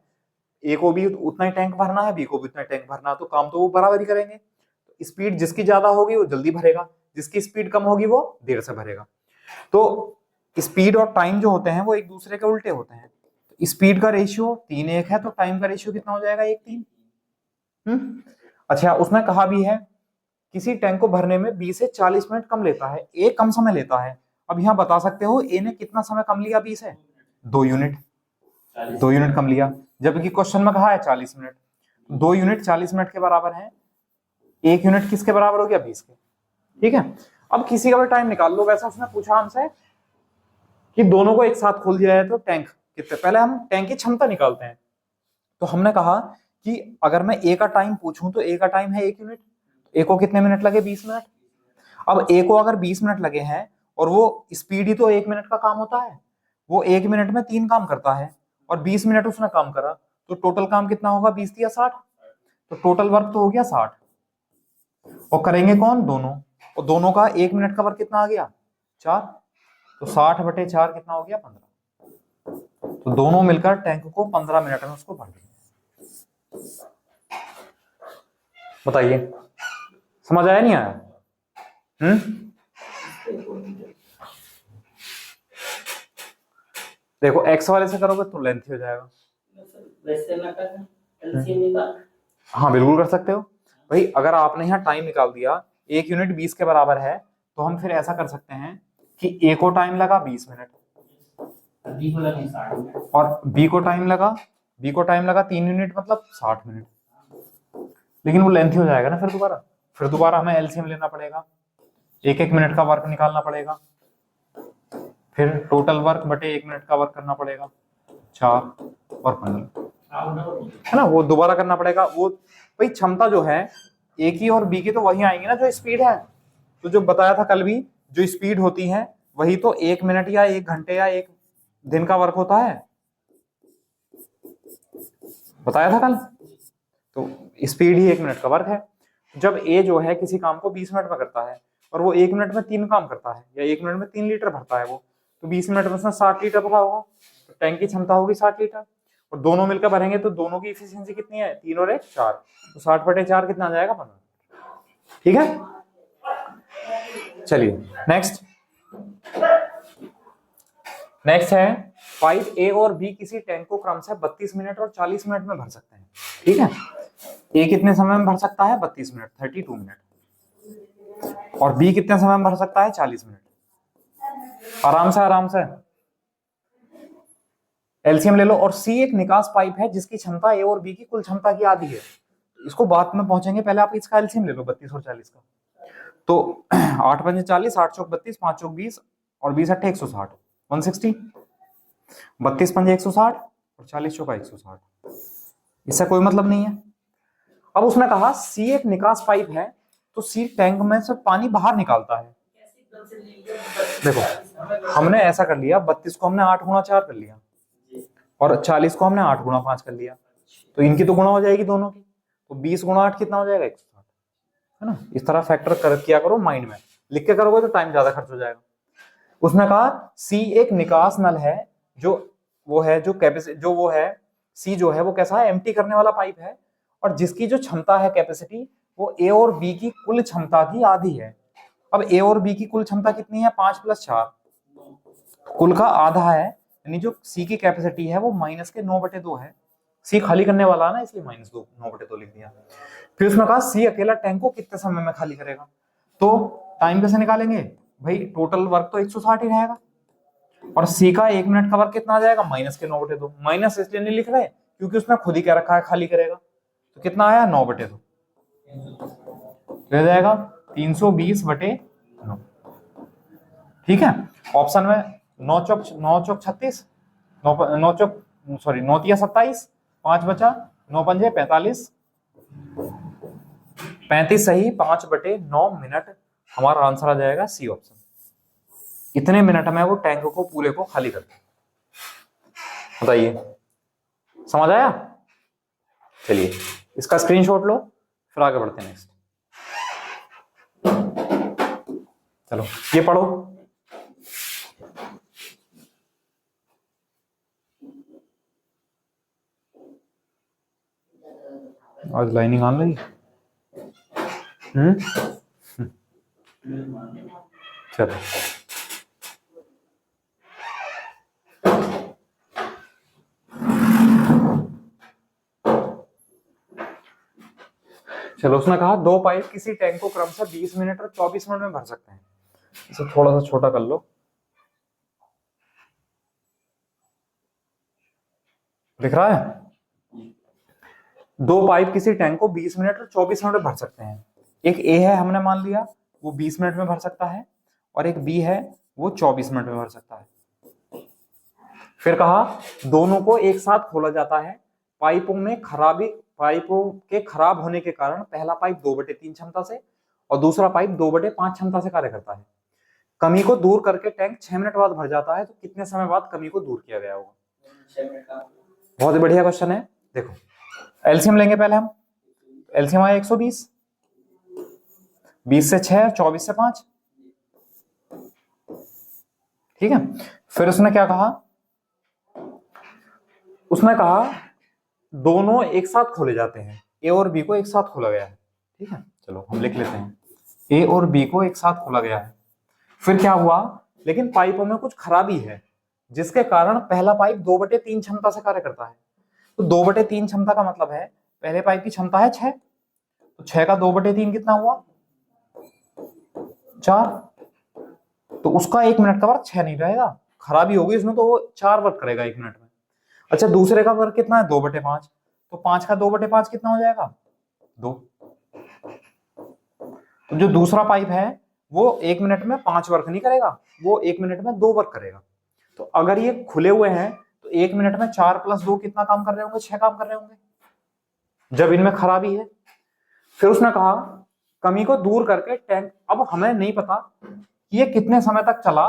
ए को भी उतना ही टैंक भरना है, बी को भी उतना ही टैंक भरना है, तो काम तो वो बराबर ही करेंगे। तो स्पीड जिसकी ज्यादा होगी वो जल्दी भरेगा, जिसकी स्पीड कम होगी वो देर से भरेगा। तो स्पीड और टाइम जो होते हैं वो एक दूसरे के उल्टे होते हैं। तो स्पीड का रेशियो 3:1 है, तो टाइम का रेशियो कितना हो जाएगा, 1:3। अच्छा उसने कहा भी है किसी टैंक को भरने में 20 से 40 मिनट कम लेता है, ए कम समय लेता है। अब यहाँ बता सकते हो ए ने कितना समय कम लिया बी से, 2 यूनिट, 2 यूनिट कम लिया, जबकि क्वेश्चन में कहा है 40 मिनट, 2 यूनिट 40 मिनट के बराबर है, 1 यूनिट किसके बराबर हो गया, 20 के। ठीक है, अब किसी का भी टाइम निकाल लो। वैसा उसने पूछा हमसे कि दोनों को एक साथ खोल दिया जाए तो टैंक कितने, पहले हम टैंक की क्षमता निकालते हैं। तो हमने कहा कि अगर मैं ए का टाइम पूछूं तो ए का टाइम है 1 यूनिट, ए को कितने मिनट लगे 20 मिनट। अब ए को अगर 20 मिनट लगे हैं और वो स्पीड ही तो 1 मिनट का काम होता है, वो 1 मिनट में 3 काम करता है और 20 मिनट उसने काम करा, तो टोटल काम कितना होगा 20 या 60, तो टोटल वर्क तो हो गया 60। और करेंगे कौन, दोनों, और दोनों का 1 मिनट का वर्क कितना आ गया 4, तो 60/4 कितना हो गया 15, तो दोनों मिलकर टैंक को 15 मिनट में उसको भर देंगे। बताइए समझ आया नहीं आया? देखो एक्स वाले से करोगे तो लेंथ हो जाएगा। वैसे ना करना, एलसीएम निकाल। हाँ बिल्कुल कर सकते हो भाई। अगर आपने यहाँ टाइम निकाल दिया 1 यूनिट 20 के बराबर है, तो हम फिर ऐसा कर सकते हैं कि ए को टाइम लगा 20 मिनट और बी को टाइम लगा 3 यूनिट मतलब 60 मिनट, लेकिन वो लेंथी हो जाएगा ना। फिर दोबारा हमें एलसीएम लेना पड़ेगा, 1-1 मिनट का वर्क निकालना पड़ेगा, फिर टोटल वर्क बटे 1 मिनट का वर्क करना पड़ेगा, 4 और 15 है ना, वो दोबारा करना पड़ेगा। वो भाई क्षमता जो है ए की और बी की तो वही आएंगी ना जो स्पीड है। तो जो बताया था कल भी, जो स्पीड होती है वही तो 1 मिनट या 1 घंटे या 1 दिन का वर्क होता है, बताया था कल। तो स्पीड ही 1 मिनट का वर्क है। जब ए जो है किसी काम को 20 मिनट में करता है और वो 1 मिनट में 3 काम करता है या 1 मिनट में 3 लीटर भरता है वो, तो 20 मिनट में उसने 60 लीटर भरा होगा, तो टैंक की क्षमता होगी 60 लीटर। और दोनों मिलकर भरेंगे तो दोनों की इफिशियंसी कितनी है, 3 और 1 4, तो 60/4 कितना आ जाएगा 15। ठीक है, चलिए नेक्स्ट है पाइप ए और बी किसी टैंक को क्रमशः 32 मिनट और 40 मिनट में भर सकते हैं। ठीक है, ए कितने समय में भर सकता है 32 मिनट 32 मिनट, और बी कितने समय में भर सकता है 40 मिनट। आराम से एलसीएम ले लो। और सी एक निकास पाइप है जिसकी क्षमता ए और बी की कुल क्षमता की आधी है। इसको बाद में पहुंचेंगे, पहले आप इसका एलसीएम ले लो 32 और 40 का। तो 8×5 = 40, 8×4 = 32, 5×4 = 20 और 20×8 = 160, 160। 32×5 = 160 और 40×4 = 160। इससे कोई मतलब नहीं है। अब उसने कहा सी एक निकास पाइप है, तो सी टैंक में से पानी बाहर निकालता है। देखो हमने ऐसा कर लिया, 32 को हमने 8×4 कर लिया और 40 को हमने 8×5 कर लिया, तो इनकी तो गुणा हो जाएगी दोनों की, तो 20×8 कितना हो जाएगा 160, है ना। इस तरह फैक्टर कर किया करो, माइंड में लिख के करोगे तो टाइम ज्यादा खर्च हो जाएगा। उसने कहा सी एक निकास नल है, जो वो है जो कैपेसिटी जो वो है सी जो है वो कैसा है, एम्प्टी करने वाला पाइप है, और जिसकी जो क्षमता है कैपेसिटी वो ए और बी की कुल क्षमता की आधी है। अब ए और बी की कुल क्षमता कितनी है 5 + 4, कुल का आधा है, यानी जो सी की कैपेसिटी है वो -9/2 है। सी खाली करने वाला है ना, इसलिए -9/2 लिख दिया। फिर उसने कहा सी अकेला टैंक को कितने समय में खाली करेगा, तो टाइम कैसे निकालेंगे भाई, टोटल वर्क तो 160 ही रहेगा और सी का 1 मिनट का वर्क कितना आ जाएगा -9/2। माइनस इसलिए नहीं लिख रहे क्योंकि उसने खुद ही कह रखा है खाली करेगा, तो कितना आया 9/2, रह जाएगा 320/9। ठीक है, ऑप्शन में 9×4 = 36, 9×3 = 27, 5 बचा, 9×5 = 45, 35 सही, 5/9 मिनट हमारा आंसर आ जाएगा सी ऑप्शन। इतने मिनट में वो टैंक को पूरे को खाली करते। बताइए समझ आया? चलिए इसका स्क्रीनशॉट लो, फिर आगे बढ़ते हैं नेक्स्ट। चलो ये पढ़ो। आज लाइनिंग आन रही। चलो चलो, उसने कहा 2 पाइप किसी टैंक को क्रमशः 20 मिनट और 24 मिनट में भर सकते हैं। इसे थोड़ा सा छोटा कर लो, दिख रहा है। 2 पाइप किसी टैंक को 20 मिनट और 24 मिनट में भर सकते हैं। एक ए है हमने मान लिया वो 20 मिनट में भर सकता है, और एक बी है वो 24 मिनट में भर सकता है। फिर कहा दोनों को एक साथ खोला जाता है, पाइपों में पाइपों के खराब होने के कारण पहला पाइप 2/3 क्षमता से और दूसरा पाइप 2/5 क्षमता से कार्य करता है। कमी को दूर करके टैंक 6 मिनट बाद भर जाता है, तो कितने समय बाद कमी को दूर किया गया होगा? 6 मिनट का। बहुत बढ़िया क्वेश्चन है। देखो एलसीएम लेंगे पहले हम। एलसीएम आया 120, 20 से 6, 24 से 5। ठीक है, फिर उसने क्या कहा? उसने कहा दोनों एक साथ खोले जाते हैं, ए और बी को एक साथ खोला गया है। ठीक है, चलो हम लिख लेते हैं, ए और बी को एक साथ खोला गया है। फिर क्या हुआ? लेकिन पाइपों में कुछ खराबी है जिसके कारण पहला पाइप 2/3 क्षमता से कार्य करता है। तो 2/3 क्षमता का मतलब है पहले पाइप की क्षमता है 6, तो 6 का 2/3 कितना हुआ? 4। तो उसका 1 मिनट का वर्क 6 नहीं रहेगा, खराबी होगी इसमें, तो वो 4 वर्क करेगा 1 मिनट में। अच्छा, दूसरे का वर्क कितना है? 2/5। तो 5 का 2/5 कितना हो जाएगा? 2। तो जो दूसरा पाइप है वो 1 मिनट में 5 वर्क नहीं करेगा, वो 1 मिनट में 2 वर्क करेगा। तो अगर ये खुले हुए हैं तो 1 मिनट में 4 + 2 कितना काम कर रहे होंगे? 6 काम कर रहे होंगे, जब इनमें खराबी है। फिर उसने कहा कमी को दूर करके टैंक, अब हमें नहीं पता कि ये कितने समय तक चला,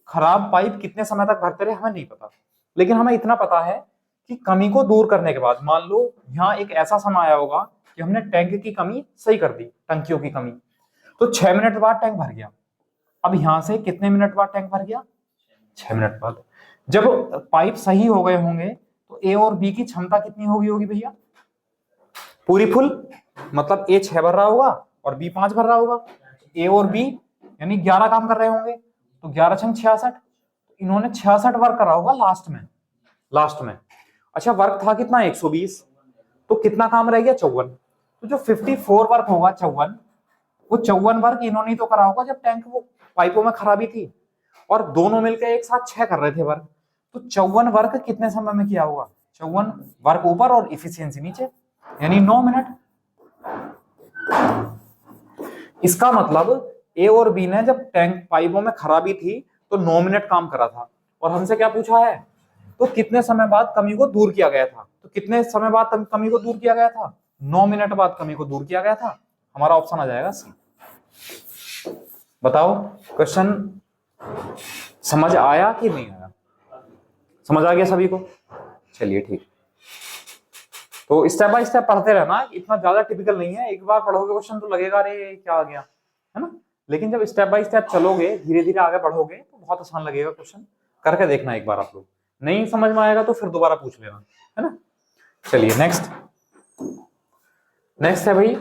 खराब पाइप कितने समय तक भरते रहे, हमें नहीं पता, लेकिन हमें इतना पता है कि कमी को दूर करने के बाद, मान लो यहाँ एक ऐसा समय आया होगा कि हमने टैंक की कमी सही कर दी, टंकियों की कमी, तो 6 मिनट बाद टैंक भर गया। अब यहां से कितने मिनट बाद टैंक भर गया? 6 मिनट बाद। जब पाइप सही हो गए होंगे तो ए और बी की क्षमता कितनी होगी भैया? पूरी फुल, मतलब ए 6 भर रहा होगा और बी 5 भर रहा होगा। ए और बी यानी 11 काम कर रहे होंगे, तो 11 × 66, इन्होंने 66 वर्क करा होगा लास्ट में। अच्छा, वर्क था कितना? 120, तो कितना काम रह गया? 54। तो जो 54 वर्क होगा 54, वो 54 वर्क इन्होंने तो करा होगा जब टैंक वो पाइपों में खराबी थी, और दोनों मिलकर एक साथ 6 कर रहे थे वर्क। तो 54 वर्क कितने समय में किया होगा? 54 वर्क ऊपर और इफिशियंसी नीचे, यानी 9 मिनट। इसका मतलब ए और बी ने जब टैंक पाइपों में खराबी थी तो 9 मिनट काम करा था, और हमसे क्या पूछा है? तो कितने समय बाद कमी को दूर किया गया था? तो कितने समय बाद कमी को दूर किया गया था? 9 मिनट बाद कमी को दूर किया गया था। हमारा ऑप्शन आ जाएगा सी। बताओ क्वेश्चन समझ आया कि नहीं आया? समझ आ गया सभी को? चलिए ठीक। तो स्टेप बाय स्टेप पढ़ते रहना, इतना ज्यादा टिपिकल नहीं है। एक बार पढ़ोगे क्वेश्चन तो लगेगा अरे क्या आ गया, है ना? लेकिन जब स्टेप बाय स्टेप चलोगे, धीरे धीरे आगे बढ़ोगे, तो बहुत आसान लगेगा। क्वेश्चन करके देखना एक बार आप लोग, नहीं समझ में आएगा तो फिर दोबारा पूछ लेना, है ना? चलिए नेक्स्ट है भाई,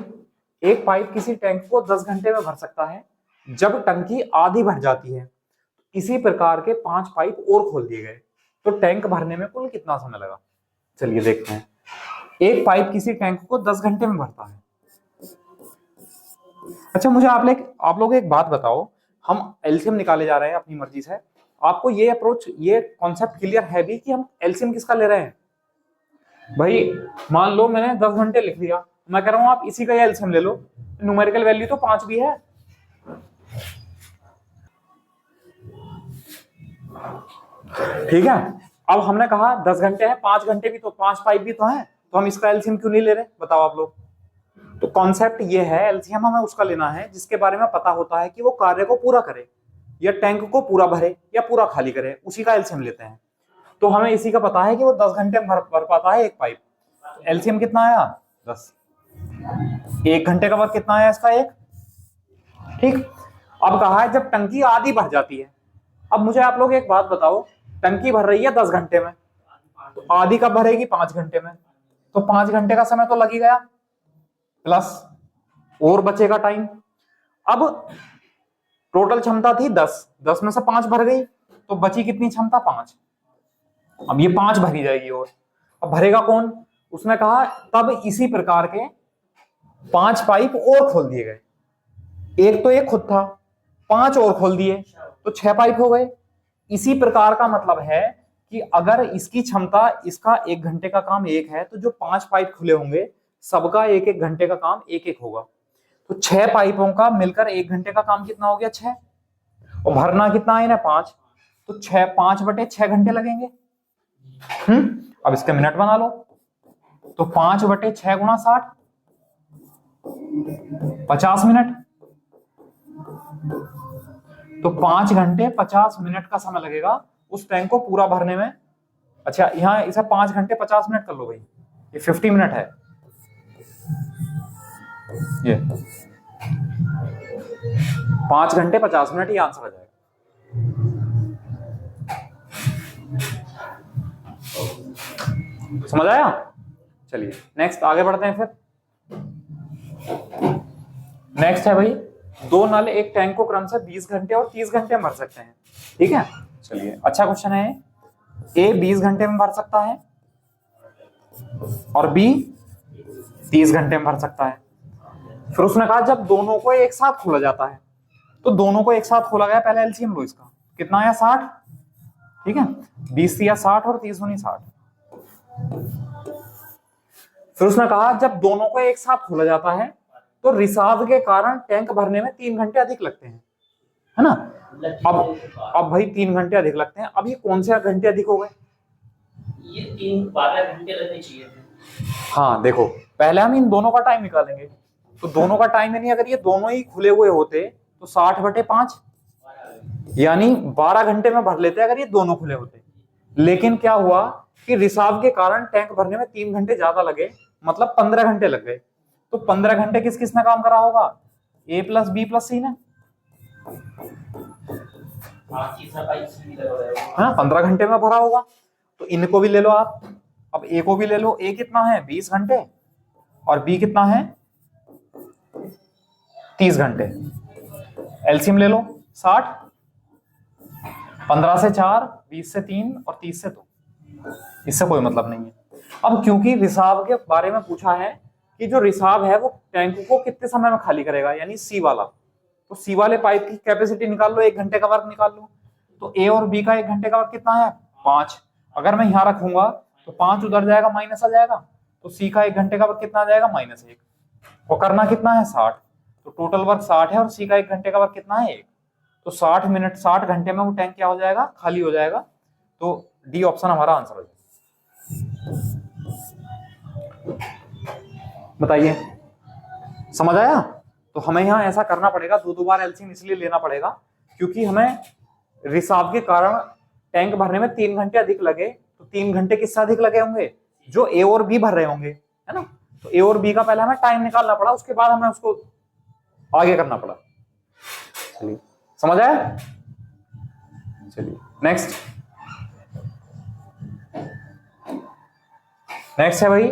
एक पाइप किसी टैंक को 10 घंटे में भर सकता है जब टंकी आधी भर जाती है। इसी प्रकार के 5 पाइप और खोल दिए गए तो टैंक भरने में कुल कितना समय लगा? चलिए देखते हैं। एक पाइप किसी टैंक को 10 घंटे में भरता है। अच्छा, मुझे आप लोग एक बात बताओ, हम एलसीएम निकाले जा रहे हैं अपनी मर्जी से, आपको ये अप्रोच, ये कॉन्सेप्ट क्लियर है भी कि हम एलसीएम किसका ले रहे हैं? भाई मान लो मैंने 10 घंटे लिख दिया, मैं कह रहा हूं आप इसी का एलसीएम ले लो, न्यूमेरिकल वैल्यू तो 5 भी है। ठीक है, अब हमने कहा 10 घंटे है, 5 घंटे भी, तो 5 पाइप भी तो है, तो हम इसका एलसीएम क्यों नहीं ले रहे? बताओ आप लोग। तो कॉन्सेप्ट ये है, एलसीएम हमें उसका लेना है जिसके बारे में पता होता है कि वो कार्य को पूरा करे, या टैंक को पूरा भरे या पूरा खाली करे, उसी का एलसीएम लेते हैं। तो हमें इसी का पता है कि वो 10 घंटे में भर पाता है एक पाइप। तो एलसीएम कितना आया? 10। 1 घंटे का वर्क कितना आया इसका? 1। ठीक, अब कहा है जब टंकी आधी भर जाती है। अब मुझे आप लोग एक बात बताओ, टंकी भर रही है 10 घंटे में, तो आधी कब भरेगी? 5 घंटे में। तो 5 घंटे का समय तो लग ही गया, प्लस और बचेगा टाइम। अब टोटल क्षमता थी 10 में से 5 भर गई, तो बची कितनी क्षमता? 5। अब ये 5 भरी जाएगी, और अब भरेगा कौन? उसने कहा तब इसी प्रकार के 5 पाइप और खोल दिए गए। एक तो एक खुद था, 5 और खोल दिए, तो 6 पाइप हो गए। इसी प्रकार का मतलब है कि अगर इसकी क्षमता, इसका 1 घंटे का काम 1 है, तो जो 5 पाइप खुले होंगे सबका 1-1 घंटे का काम 1-1 होगा। तो 6 पाइपों का मिलकर 1 घंटे का काम कितना हो गया? 6। और भरना कितना है ना? 5। तो 5/6 घंटे लगेंगे। अब इसके मिनट बना लो। तो 5/6 गुणा 60, 50 मिनट। तो 5 घंटे 50 मिनट का समय लगेगा उस टैंक को पूरा भरने में। अच्छा, यहां इसे 5 घंटे 50 मिनट कर लो भाई, ये 50 मिनट है। ये 5 घंटे 50 मिनट ये आंसर आ जाएगा। समझ आया? चलिए नेक्स्ट आगे बढ़ते हैं। फिर नेक्स्ट है भाई, 2 नल एक टैंक को क्रम से 20 घंटे और 30 घंटे में भर सकते हैं। ठीक है, चलिए अच्छा क्वेश्चन है। ए 20 घंटे में भर सकता है और बी 30 घंटे में भर सकता है। फिर उसने कहा जब दोनों को एक साथ खोला जाता है, तो दोनों को एक साथ खोला गया, पहले एलसीएम लो इसका, कितना आया 60। ठीक है, 20 या 60 और 30 गुनी 60। फिर उसने कहा जब दोनों को एक साथ खोला जाता है तो रिसाव के कारण टैंक भरने में 3 घंटे अधिक लगते हैं, है ना। अब भाई 3 घंटे अधिक लगते हैं। अब ये कौन से घंटे अधिक हो गए? ये 12 घंटे लगने चाहिए थे। हाँ देखो, पहले हम इन दोनों का टाइम निकालेंगे। तो दोनों का टाइम यानी अगर ये दोनों ही खुले हुए होते तो 60/5 यानी 12 घंटे में भर लेते अगर ये दोनों खुले होते। लेकिन क्या हुआ कि रिसाव के कारण टैंक भरने में 3 घंटे ज्यादा लगे, मतलब 15 घंटे लग गए। तो 15 घंटे किस किसने काम करा होगा? ए प्लस बी प्लस सी ने। हाँ, 15 घंटे में भरा होगा। तो इनको भी ले लो आप। अब ए को भी ले लो। ए कितना है? 20 घंटे और बी कितना है? 30 घंटे। एलसीएम ले लो 60, 15 से 4, 20 से 3 और 30 से 2। इससे कोई मतलब नहीं है। अब क्योंकि रिसाव के बारे में पूछा है कि जो रिसाव है वो टैंक को कितने समय में खाली करेगा, यानी सी वाला, तो सी वाले पाइप की कैपेसिटी निकाल लो, 1 घंटे का वर्क निकाल लो। तो ए और बी का 1 घंटे का वर्क कितना है? 5। अगर मैं यहां रखूंगा तो 5 उधर जाएगा, माइनस आ जाएगा। तो सी का 1 घंटे का वर्क कितना आ जाएगा? -1। और करना कितना है? 60। तो टोटल वर्क 60 है और सी का 1 घंटे का वर्क कितना है? 1। तो 60 मिनट 60 घंटे में वो टैंक क्या हो जाएगा? खाली हो जाएगा। तो डी ऑप्शन हमारा आंसर हो जाएगा। बताइए, समझ आया? तो हमें यहां ऐसा करना पड़ेगा, 2 बार एलसीएम इसलिए लेना पड़ेगा क्योंकि हमें रिसाव के कारण टैंक भरने में 3 घंटे अधिक लगे। तो 3 घंटे किससे अधिक लगे होंगे? जो ए और बी भर रहे होंगे, है ना। तो ए और बी का पहले हमें टाइम निकालना पड़ा, उसके बाद हमें उसको आगे करना पड़ा। चलिए, समझ आया? चलिए नेक्स्ट है भाई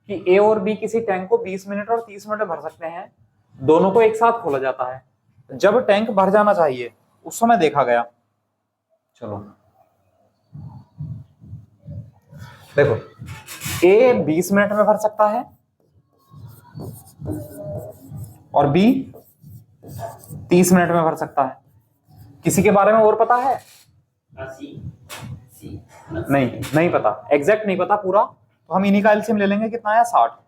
कि ए और बी किसी टैंक को 20 मिनट और 30 मिनट में भर सकते हैं। दोनों को एक साथ खोला जाता है। जब टैंक भर जाना चाहिए उस समय देखा गया। चलो देखो, ए 20 मिनट में भर सकता है और बी 30 मिनट में भर सकता है। किसी के बारे में और पता है? नहीं पता, एग्जैक्ट नहीं पता पूरा। तो हम इन्हीं का एलसीएम ले लेंगे, कितना आया? 60।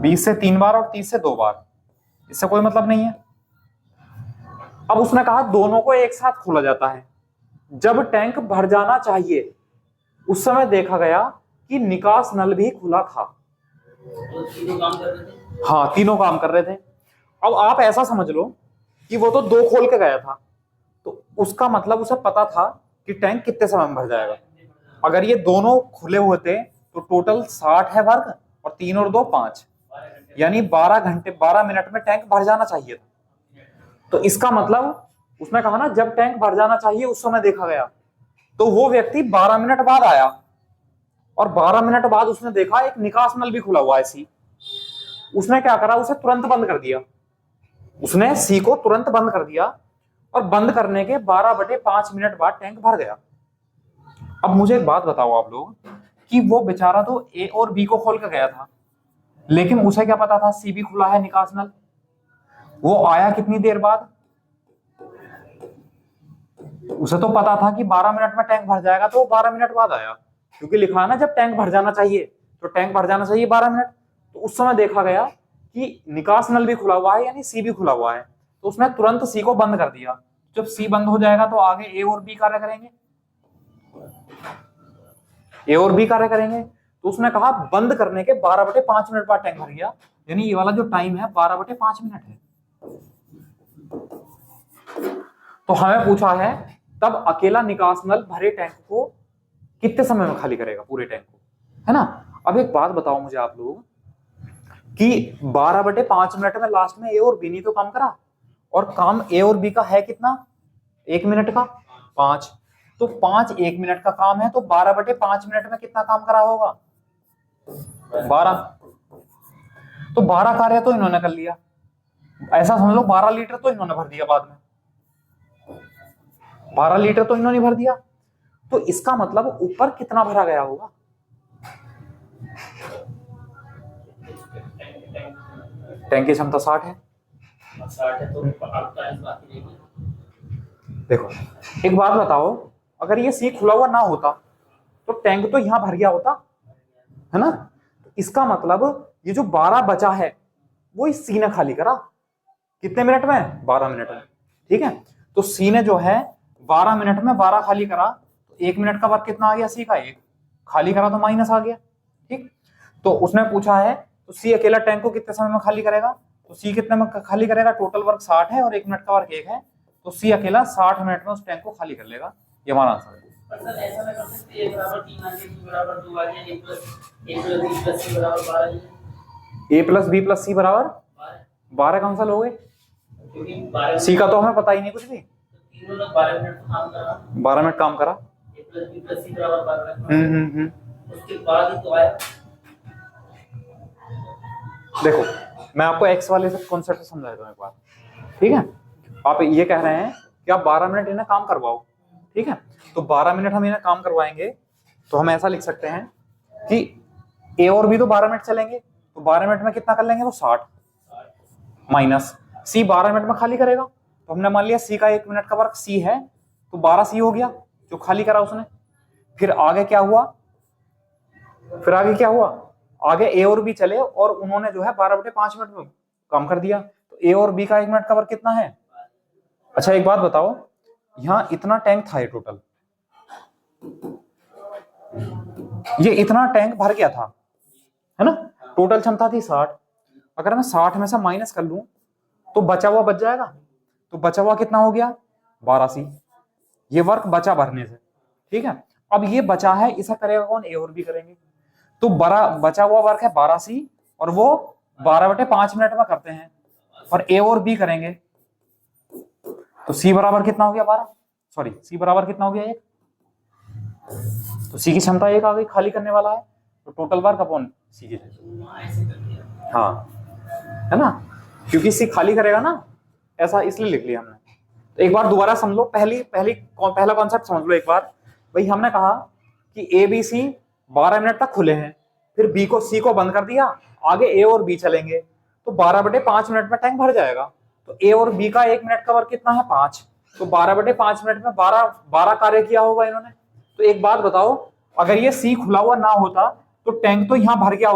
20 से 3 बार और 30 से 2 बार, इससे कोई मतलब नहीं है। अब उसने कहा दोनों को एक साथ खोला जाता है। जब टैंक भर जाना चाहिए उस समय देखा गया कि निकास नल भी खुला था। तो तीनों काम कर रहे थे। हाँ, तीनों काम कर रहे थे। अब आप ऐसा समझ लो कि वो तो 2 खोल के गया था, तो उसका मतलब उसे पता था कि टैंक कितने समय में भर जाएगा। अगर ये दोनों खुले हुए थे तो टोटल 60 है वर्ग और 3 और 2 5, यानी 12 घंटे 12 मिनट में टैंक भर जाना चाहिए था। तो इसका मतलब उसने कहा ना जब टैंक भर जाना चाहिए उस समय देखा गया, तो वो व्यक्ति 12 मिनट बाद आया और 12 मिनट बाद उसने देखा एक निकास नल भी खुला हुआ है सी। उसने क्या करा? उसे तुरंत बंद कर दिया। उसने सी को तुरंत बंद कर दिया और बंद करने के 12/5 मिनट बाद टैंक भर गया। अब मुझे एक बात बताओ आप लोग कि वो बेचारा तो ए और बी को खोल कर गया था, लेकिन उसे क्या पता था सी भी खुला है निकास नल? वो आया कितनी देर बाद? उसे तो पता था कि 12 मिनट में टैंक भर जाएगा, तो वो 12 मिनट बाद आया, क्योंकि लिखा है ना जब टैंक भर जाना चाहिए, तो टैंक भर जाना चाहिए 12 मिनट। तो उस समय देखा गया कि निकास नल भी खुला हुआ है, यानी सी भी खुला हुआ है, तो उसने तुरंत सी को बंद कर दिया। जब सी बंद हो जाएगा तो आगे ए और बी कार्य करेंगे, ए और बी कार्य करेंगे। तो उसने कहा बंद करने के 12/5 मिनट बाद टैंक भर गया, यानी ये वाला जो टाइम है 12/5 मिनट है। तो हमें पूछा है तब अकेला निकास नल भरे टैंक को कितने समय में खाली करेगा, पूरे टैंक को, है ना। अब एक बात बताओ मुझे आप लोग कि 12/5 मिनट में लास्ट में ए और बी ने तो काम करा, और काम ए और बी का है कितना, 1 मिनट का 5, तो 5 1 मिनट का काम है, तो 12/5 मिनट में कितना काम करा होगा, 12। तो 12 कार्य तो इन्होंने कर लिया, ऐसा समझ लो 12 लीटर तो इन्होंने भर दिया, बाद में 12 लीटर तो इन्होंने भर दिया। तो इसका मतलब ऊपर कितना भरा गया होगा, टैंक की क्षमता 60 है। 60 है तो 48 बाकी रहेगी। देखो एक बात बताओ, अगर ये सी खुला हुआ ना होता तो टैंक तो यहां भर गया होता, है ना। इसका मतलब ये जो 12 बचा है वो इस सी ने खाली करा, कितने मिनट में, 12 मिनट में, ठीक है। तो सी ने जो है 12 मिनट में 12 खाली करा, तो 1 मिनट का वर्क कितना आ गया, सी का 1, खाली करा तो माइनस आ गया, ठीक। तो उसने पूछा है तो सी अकेला टैंक को कितने समय में खाली करेगा, तो सी कितने में खाली करेगा, टोटल वर्क 60 है और 1 मिनट का वर्क 1 है, तो सी अकेला 60 मिनट में उस टैंक को खाली कर लेगा। ये हमारा आंसर है। सर ऐसा मैं कर सकते हैं, a बराबर 3 आ गया, b बराबर 2 आ गया, a plus b plus c बराबर 12 ए प्लस बी प्लस सी बराबर 12 कौन सा लोगे, क्योंकि 12 सी का तो हमें पता ही नहीं कुछ भी। तीनों लोग 12 मिनट तो काम करा, 12 मिनट काम करा, a plus b plus c बराबर 12। उसके बाद ही तो आया। देखो मैं आपको एक्स वाले से कॉन्सेप्ट समझा देता हूं एक बार, ठीक है। आप ये कह रहे हैं कि आप 12 मिनट इन्हें काम करवाओ, ठीक है। तो 12 मिनट हम इन्हें काम करवाएंगे, तो हम ऐसा लिख सकते हैं कि ए और बी तो 12 मिनट चलेंगे, तो 12 मिनट में कितना कर लेंगे, वो 60 माइनस सी 12 मिनट में खाली करेगा, तो हमने मान लिया सी का 1 मिनट का वर्क सी है, तो 12 सी हो गया जो खाली करा उसने। फिर आगे क्या हुआ, आगे ए और बी चले और उन्होंने जो है 12/5 मिनट में काम कर दिया, तो ए और बी का 1 मिनट का वर्क कितना है। अच्छा एक बात बताओ, यहां इतना टैंक था, ये टोटल ये इतना टैंक भर गया था, है ना, टोटल क्षमता थी 60। अगर मैं 60 में से माइनस कर लूं तो बचा हुआ बच जाएगा, तो बचा हुआ कितना हो गया, 12 सी, ये वर्क बचा भरने से, ठीक है। अब ये बचा है, इसे करेगा कौन, ए और बी करेंगे, तो बचा हुआ वर्क है 12 सी, और वो 12/5 मिनट में करते हैं, और ए और बी करेंगे, तो सी बराबर कितना हो गया, 12, सॉरी सी बराबर कितना हो गया, 1, तो सी की क्षमता 1 आ गई, खाली करने वाला है, तो टोटल वर्क अपॉन सी की, हाँ, है ना, क्योंकि सी खाली करेगा ना, ऐसा इसलिए लिख लिया हमने। तो एक बार दोबारा समझ लो, पहला कॉन्सेप्ट समझ लो एक बार। भाई हमने कहा कि ए बी सी 12 मिनट तक खुले हैं, फिर बी को सी को बंद कर दिया, आगे ए और बी चलेंगे, तो 12/5 मिनट में टैंक भर जाएगा, तो ए और बी का 1 मिनट का वर्क कितना है, 5, तो 12/5 मिनट में 12 कार्य किया होगा इन्होंने। तो एक बात बताओ, अगर ये सी खुला हुआ ना होता तो टैंक तो यहां भर गया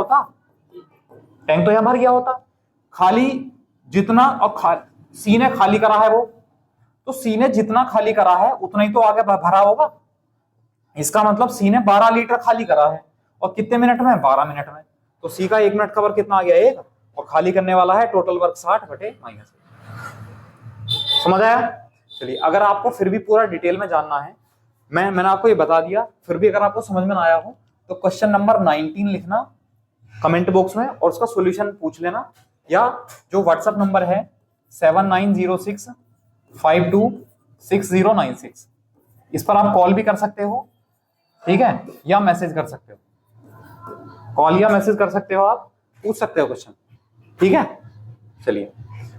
होता, खाली जितना, और सी ने खाली करा है वो, तो सी ने जितना खाली करा है उतना ही तो आगे भरा होगा। इसका मतलब सी ने 12 लीटर खाली करा है, और कितने मिनट में, 12 मिनट में, तो सी का 1 मिनट का वर्क कितना आ गया, 1, और खाली करने वाला है टोटल वर्क 60/-1। समझ आया। चलिए अगर आपको फिर भी पूरा डिटेल में जानना है, मैंने आपको ये बता दिया, फिर भी अगर आपको समझ में ना आया हो तो क्वेश्चन नंबर 19 लिखना कमेंट बॉक्स में और उसका सॉल्यूशन पूछ लेना, या जो व्हाट्सएप नंबर है 7906526096, इस पर आप कॉल भी कर सकते हो, ठीक है, या मैसेज कर सकते हो, कॉल या मैसेज कर सकते हो, आप पूछ सकते हो क्वेश्चन, ठीक है। चलिए,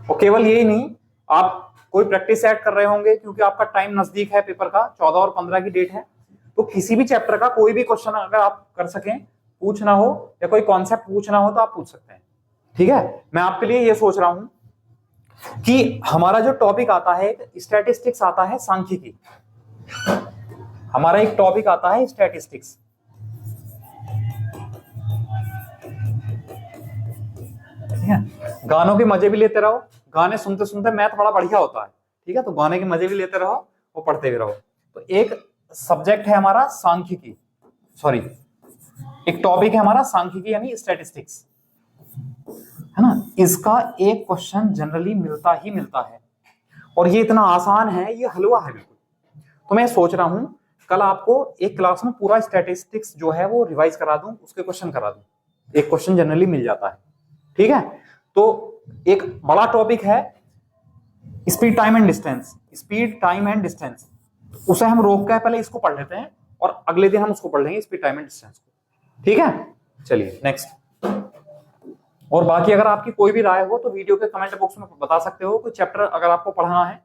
और केवल यही नहीं, आप कोई प्रैक्टिस ऐड कर रहे होंगे क्योंकि आपका टाइम नजदीक है, पेपर का 14 और 15 की डेट है, तो किसी भी चैप्टर का कोई भी क्वेश्चन अगर आप कर सकें, पूछना हो या कोई कॉन्सेप्ट पूछना हो तो आप पूछ सकते हैं, ठीक है। मैं आपके लिए ये सोच रहा हूं कि हमारा जो टॉपिक आता है स्टैटिस्टिक्स आता है, सांख्यिकी, हमारा एक टॉपिक आता है स्टैटिस्टिक्स, ठीक है। गानों के मजे भी लेते रहो, गाने सुनते सुनते मैथ बड़ा बढ़िया होता है, ठीक है, तो गाने के मजे भी लेते रहो और पढ़ते भी रहो। तो एक सब्जेक्ट है हमारा सांख्यिकी, सॉरी एक टॉपिक है हमारा सांख्यिकी यानी स्टैटिस्टिक्स, है ना। इसका एक क्वेश्चन जनरली मिलता ही मिलता है और ये इतना आसान है, ये हलवा है बिल्कुल। तो मैं सोच रहा हूं कल आपको एक क्लास में पूरा स्टैटिस्टिक्स जो है वो रिवाइज करा दूं, उसके क्वेश्चन करा दूं। एक क्वेश्चन जनरली मिल जाता है, ठीक है। तो एक बड़ा टॉपिक है speed time and distance, speed time and distance, उसे हम रोक के पहले इसको पढ़ लेते हैं और अगले दिन हम उसको पढ़ लेंगे स्पीड टाइम एंड डिस्टेंस को, ठीक है। चलिए नेक्स्ट। और बाकी अगर आपकी कोई भी राय हो तो वीडियो के कमेंट बॉक्स में बता सकते हो। कोई चैप्टर अगर आपको पढ़ना है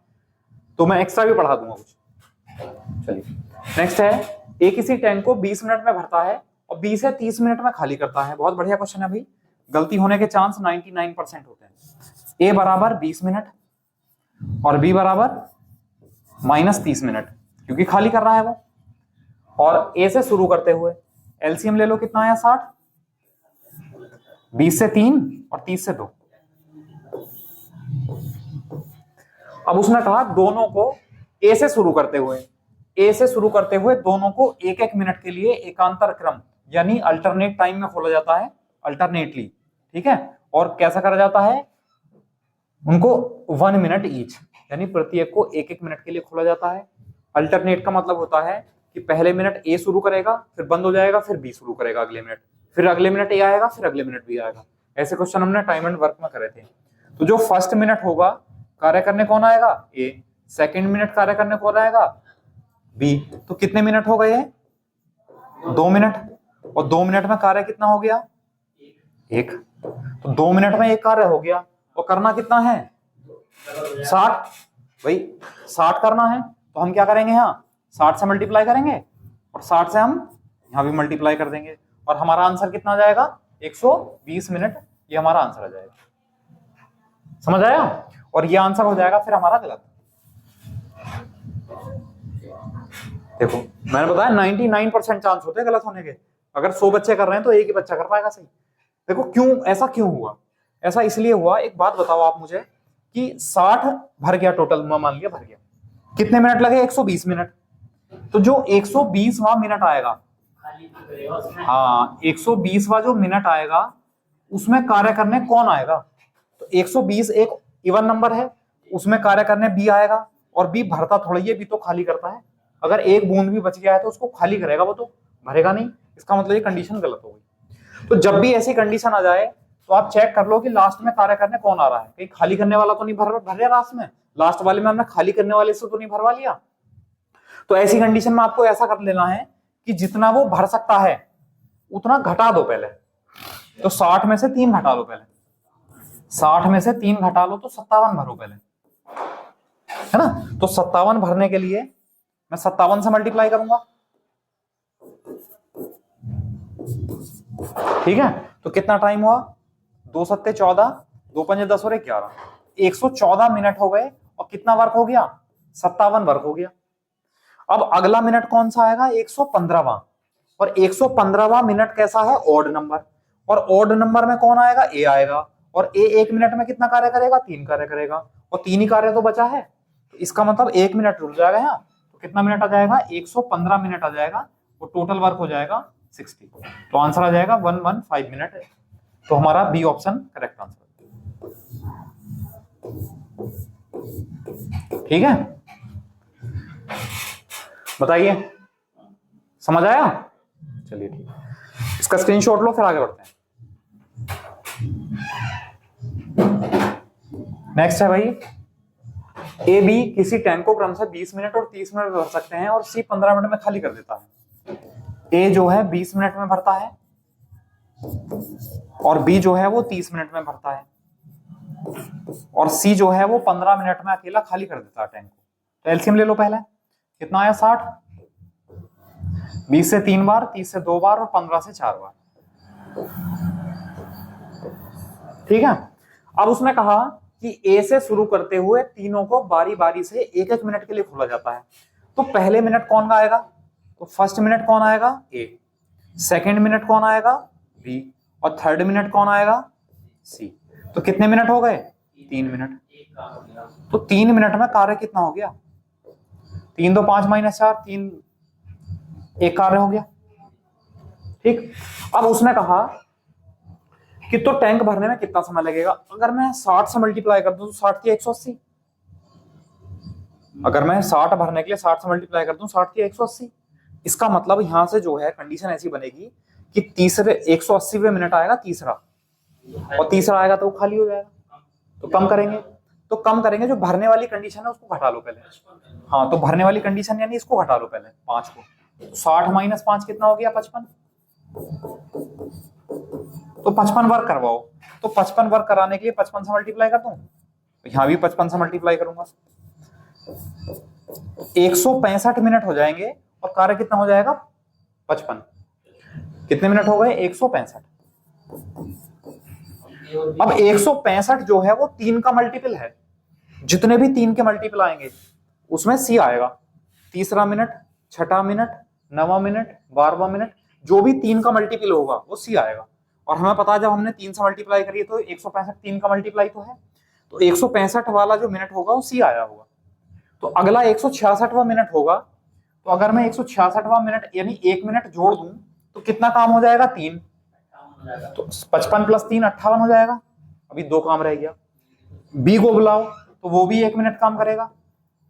तो मैं एक्स्ट्रा भी पढ़ा दूंगा कुछ। चलिए नेक्स्ट है, एक किसी टैंक को 20 मिनट में भरता है और 20 से 30 मिनट में खाली करता है। बहुत बढ़िया क्वेश्चन है भाई, गलती होने के चांस 99% होते हैं। ए बराबर 20 मिनट और बी बराबर -30 मिनट, क्योंकि खाली कर रहा है वो। और ए से शुरू करते हुए एलसीएम ले लो, कितना आया 60, 20 से 3 और 30 से 2। अब उसने कहा दोनों को ए से शुरू करते हुए दोनों को 1-1 मिनट के लिए एकांतर क्रम यानी अल्टरनेट टाइम में खोला जाता है, अल्टरनेटली, ठीक है। और कैसा करा जाता है, उनको 1 मिनट ईच यानी प्रत्येक को 1-1 मिनट के लिए खोला जाता है। अल्टरनेट का मतलब होता है कि पहले मिनट ए शुरू करेगा, फिर बंद हो जाएगा, फिर बी शुरू करेगा अगले मिनट, फिर अगले मिनट ए आएगा, फिर अगले मिनट बी आएगा। ऐसे क्वेश्चन हमने टाइम एंड वर्क में करे थे। तो जो फर्स्ट मिनट होगा कार्य करने कौन आएगा, ए। सेकंड मिनट कार्य करने कौन आएगा, बी। तो कितने मिनट हो गए, 2 मिनट। और 2 मिनट में कार्य कितना हो गया, 1। तो 2 मिनट में एक कार्य हो गया और करना कितना है, 60। भाई 60 करना है तो हम क्या करेंगे, यहाँ 60 से मल्टीप्लाई करेंगे और 60 से हम यहाँ भी मल्टीप्लाई कर देंगे और हमारा आंसर कितना आ जाएगा, 120 मिनट। ये हमारा आंसर आ जाएगा, समझ आया। और ये आंसर हो जाएगा फिर हमारा गलत। देखो मैंने बताया 99% चांस होते हैं गलत होने के। अगर 100 बच्चे कर रहे हैं तो एक ही बच्चा कर पाएगा सही। देखो क्यों ऐसा क्यों हुआ, ऐसा इसलिए हुआ, एक बात बताओ आप मुझे कि 60 भर गया टोटल, मान लिया भर गया, कितने मिनट लगे, 120 मिनट। तो जो 120वां मिनट आएगा, हाँ 120वां जो मिनट आएगा उसमें कार्य करने कौन आएगा, तो 120 एक इवन नंबर है, उसमें कार्य करने बी आएगा और बी भरता थोड़ा, ये बी तो खाली करता है। अगर एक बूंद भी बच गया है तो उसको खाली करेगा, वो तो भरेगा नहीं। इसका मतलब ये कंडीशन गलत हो गई। तो जब भी ऐसी कंडीशन आ जाए तो आप चेक कर लो कि लास्ट में कार्य करने कौन आ रहा है, कहीं खाली करने वाला तो नहीं भर रहा लास्ट में, लास्ट वाले में हमने खाली करने वाले से तो नहीं भरवा लिया। तो ऐसी कंडीशन में आपको ऐसा कर लेना है कि जितना वो भर सकता है उतना घटा दो पहले। तो 60 में से 3 घटा लो पहले, 60 में से 3 घटा लो तो 57 भरो पहले, है ना। तो 57 भरने के लिए मैं 57 से मल्टीप्लाई करूंगा, ठीक है। तो कितना टाइम हुआ, 2 सत्ते 14, 2 पंजे 10 और 11, 114 मिनट हो गए और कितना वर्क हो गया, 57 वर्क हो गया। अब अगला मिनट कौन सा आएगा, 115वां। और 115वां मिनट कैसा है, ऑड नंबर, और ऑड नंबर में कौन आएगा, ए आएगा। और ए 1 मिनट में कितना कार्य करेगा, 3 कार्य करेगा, और 3 ही कार्य तो बचा है। तो इसका मतलब 1 मिनट रुक जाएगा यहाँ, तो कितना मिनट आ जाएगा, 115 मिनट आ जाएगा, और टोटल वर्क हो जाएगा 60। तो आंसर आ जाएगा 115 मिनट। तो हमारा बी ऑप्शन करेक्ट आंसर, ठीक है। बताइए समझ आया, चलिए ठीक है, इसका स्क्रीनशॉट लो फिर आगे बढ़ते हैं। नेक्स्ट है भाई, ए बी किसी टैंक को क्रम से 20 मिनट और 30 मिनट भर सकते हैं और सी 15 मिनट में खाली कर देता है। ए जो है 20 मिनट में भरता है और बी जो है वो 30 मिनट में भरता है, और सी जो है वो 15 मिनट में अकेला खाली कर देता है टैंक को। तो एलसीएम ले लो पहले, कितना आया 60, 20 से 3 बार, 30 से 2 बार और 15 से 4 बार, ठीक है। अब उसने कहा कि ए से शुरू करते हुए तीनों को बारी बारी से 1-1 मिनट के लिए खोला जाता है। तो पहले मिनट कौन का आएगा, तो फर्स्ट मिनट कौन आएगा, ए। सेकंड मिनट कौन आएगा, बी। और थर्ड मिनट कौन आएगा, सी। तो कितने मिनट हो गए, 3 मिनट। तो 3 मिनट में कार्य कितना हो गया, 3 2 5 -4, 3 एक कार्य हो गया, ठीक, अब उसने कहा कि तो टैंक भरने में कितना समय लगेगा। अगर मैं 60 से मल्टीप्लाई कर दूं तो 60 की 180, अगर मैं 60 भरने के लिए 60 से मल्टीप्लाई कर दूं 60 की 180, इसका मतलब यहां से जो है कंडीशन ऐसी बनेगी कि तीसरे 180वें मिनट आएगा तीसरा, और तीसरा आएगा तो वो खाली हो जाएगा। तो कम करेंगे जो भरने वाली कंडीशन है उसको घटा लो पहले। हाँ, तो भरने वाली कंडीशन यानी इसको घटा लो पहले 5 को। तो 60 माइनस 5 कितना हो गया 55। तो 55 वर्क करवाओ। तो 55 वर्क कराने के लिए 55 से मल्टीप्लाई कर दूं, यहां भी 55 से मल्टीप्लाई करूंगा, 165 मिनट हो जाएंगे और कार्य कितना हो जाएगा 55। कितने मिनट हो गए 165। अब 165 जो है वो 3 का मल्टीपल है, जितने भी 3 के मल्टीपल आएंगे उसमें सी आएगा। तीसरा मिनट, छठा मिनट, 9वां मिनट, 12वां मिनट, जो भी 3 का मल्टीपल होगा वो सी आएगा। और हमें पता है जब हमने 3 से मल्टीप्लाई करी तो 165 3 का मल्टीप्लाई तो है, तो 165 वाला जो मिनट होगा वो सी आया होगा। तो अगला 166वां मिनट होगा। तो अगर मैं 166वां मिनट यानी 1 मिनट जोड़ दूं तो कितना काम हो जाएगा 3। तो 55 + 3 58 हो जाएगा। अभी 2 काम रह गया। बी को बुलाओ तो वो भी 1 मिनट काम करेगा।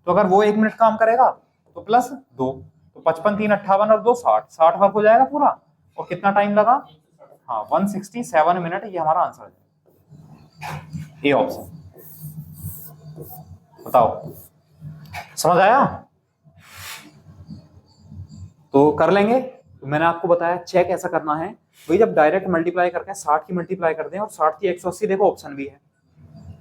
तो अगर वो 1 मिनट काम करेगा तो प्लस 2, तो 55 3 58 और 2 60, 60 वर्क हो जाएगा पूरा। और कितना टाइम लगा, हाँ 167 मिनट। ये हमारा आंसर है, ए ऑप्शन। बताओ समझ आया? तो कर लेंगे। तो मैंने आपको बताया चेक ऐसा करना है भाई, जब डायरेक्ट मल्टीप्लाई करके 60 की मल्टीप्लाई कर दें और 60 की 180, देखो ऑप्शन भी है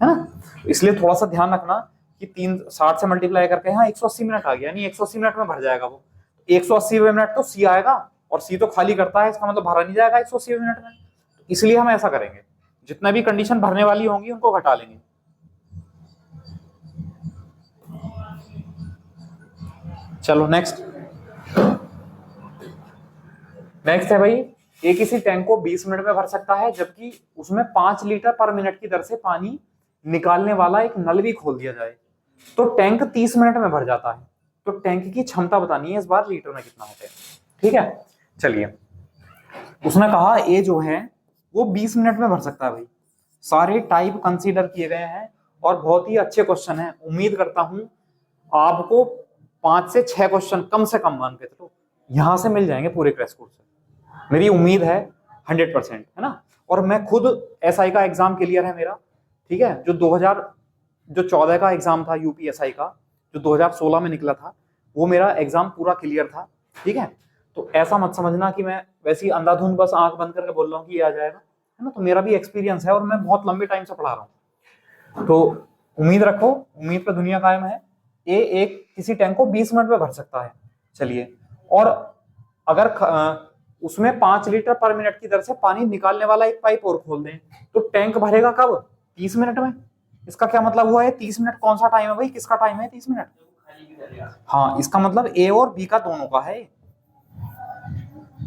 ना, इसलिए थोड़ा सा ध्यान रखना कि 60 से मल्टीप्लाई करके यहाँ 180 मिनट आ गया, यानी 180 मिनट में भर जाएगा वो। 180वें मिनट तो सी आएगा, और सी तो खाली करता है, इसका मतलब भरा नहीं जाएगा 180वें मिनट में। इसलिए हम ऐसा करेंगे, जितना भी कंडीशन भरने वाली होंगी उनको घटा लेंगे। चलो नेक्स्ट है भाई, एक किसी टैंक को 20 मिनट में भर सकता है, जबकि उसमें 5 लीटर पर मिनट की दर से पानी निकालने वाला एक नल भी खोल दिया जाए तो टैंक 30 मिनट में भर जाता है। तो टैंक की क्षमता बतानी है इस बार लीटर में कितना होता है। ठीक है, चलिए उसने कहा ए जो है वो 20 मिनट में भर सकता है। भाई सारे टाइप कंसीडर किए गए हैं और बहुत ही अच्छे क्वेश्चन हैं। उम्मीद करता हूं आपको 5 से 6 क्वेश्चन कम से कम मान के चलो यहां से मिल जाएंगे पूरे क्रैश कोर्स से, मेरी उम्मीद है 100%, है ना। और मैं खुद एसआई का एग्जाम क्लियर है मेरा, ठीक है। जो 2014 का एग्जाम था यूपीएसआई का, जो 2016 में निकला था, वो मेरा एग्जाम पूरा क्लियर था, ठीक है। तो ऐसा मत समझना कि मैं वैसी अंधाधुंध बस आंख बंद करके बोल रहा हूँ कि ये आ जाएगा, है ना। तो मेरा भी एक्सपीरियंस है और मैं बहुत लंबे टाइम से पढ़ा रहा हूँ। तो उम्मीद रखो, उम्मीद पे दुनिया कायम है। एक किसी टैंक को 20 मिनट में भर सकता है। चलिए, और अगर उसमें 5 लीटर पर मिनट की दर से पानी निकालने वाला एक पाइप और खोल दें तो टैंक भरेगा कब, 30 मिनट में। इसका क्या मतलब हुआ है 30 मिनट कौन सा टाइम है भाई, किसका टाइम है 30 मिनट? हाँ, इसका मतलब ए और बी का दोनों का है,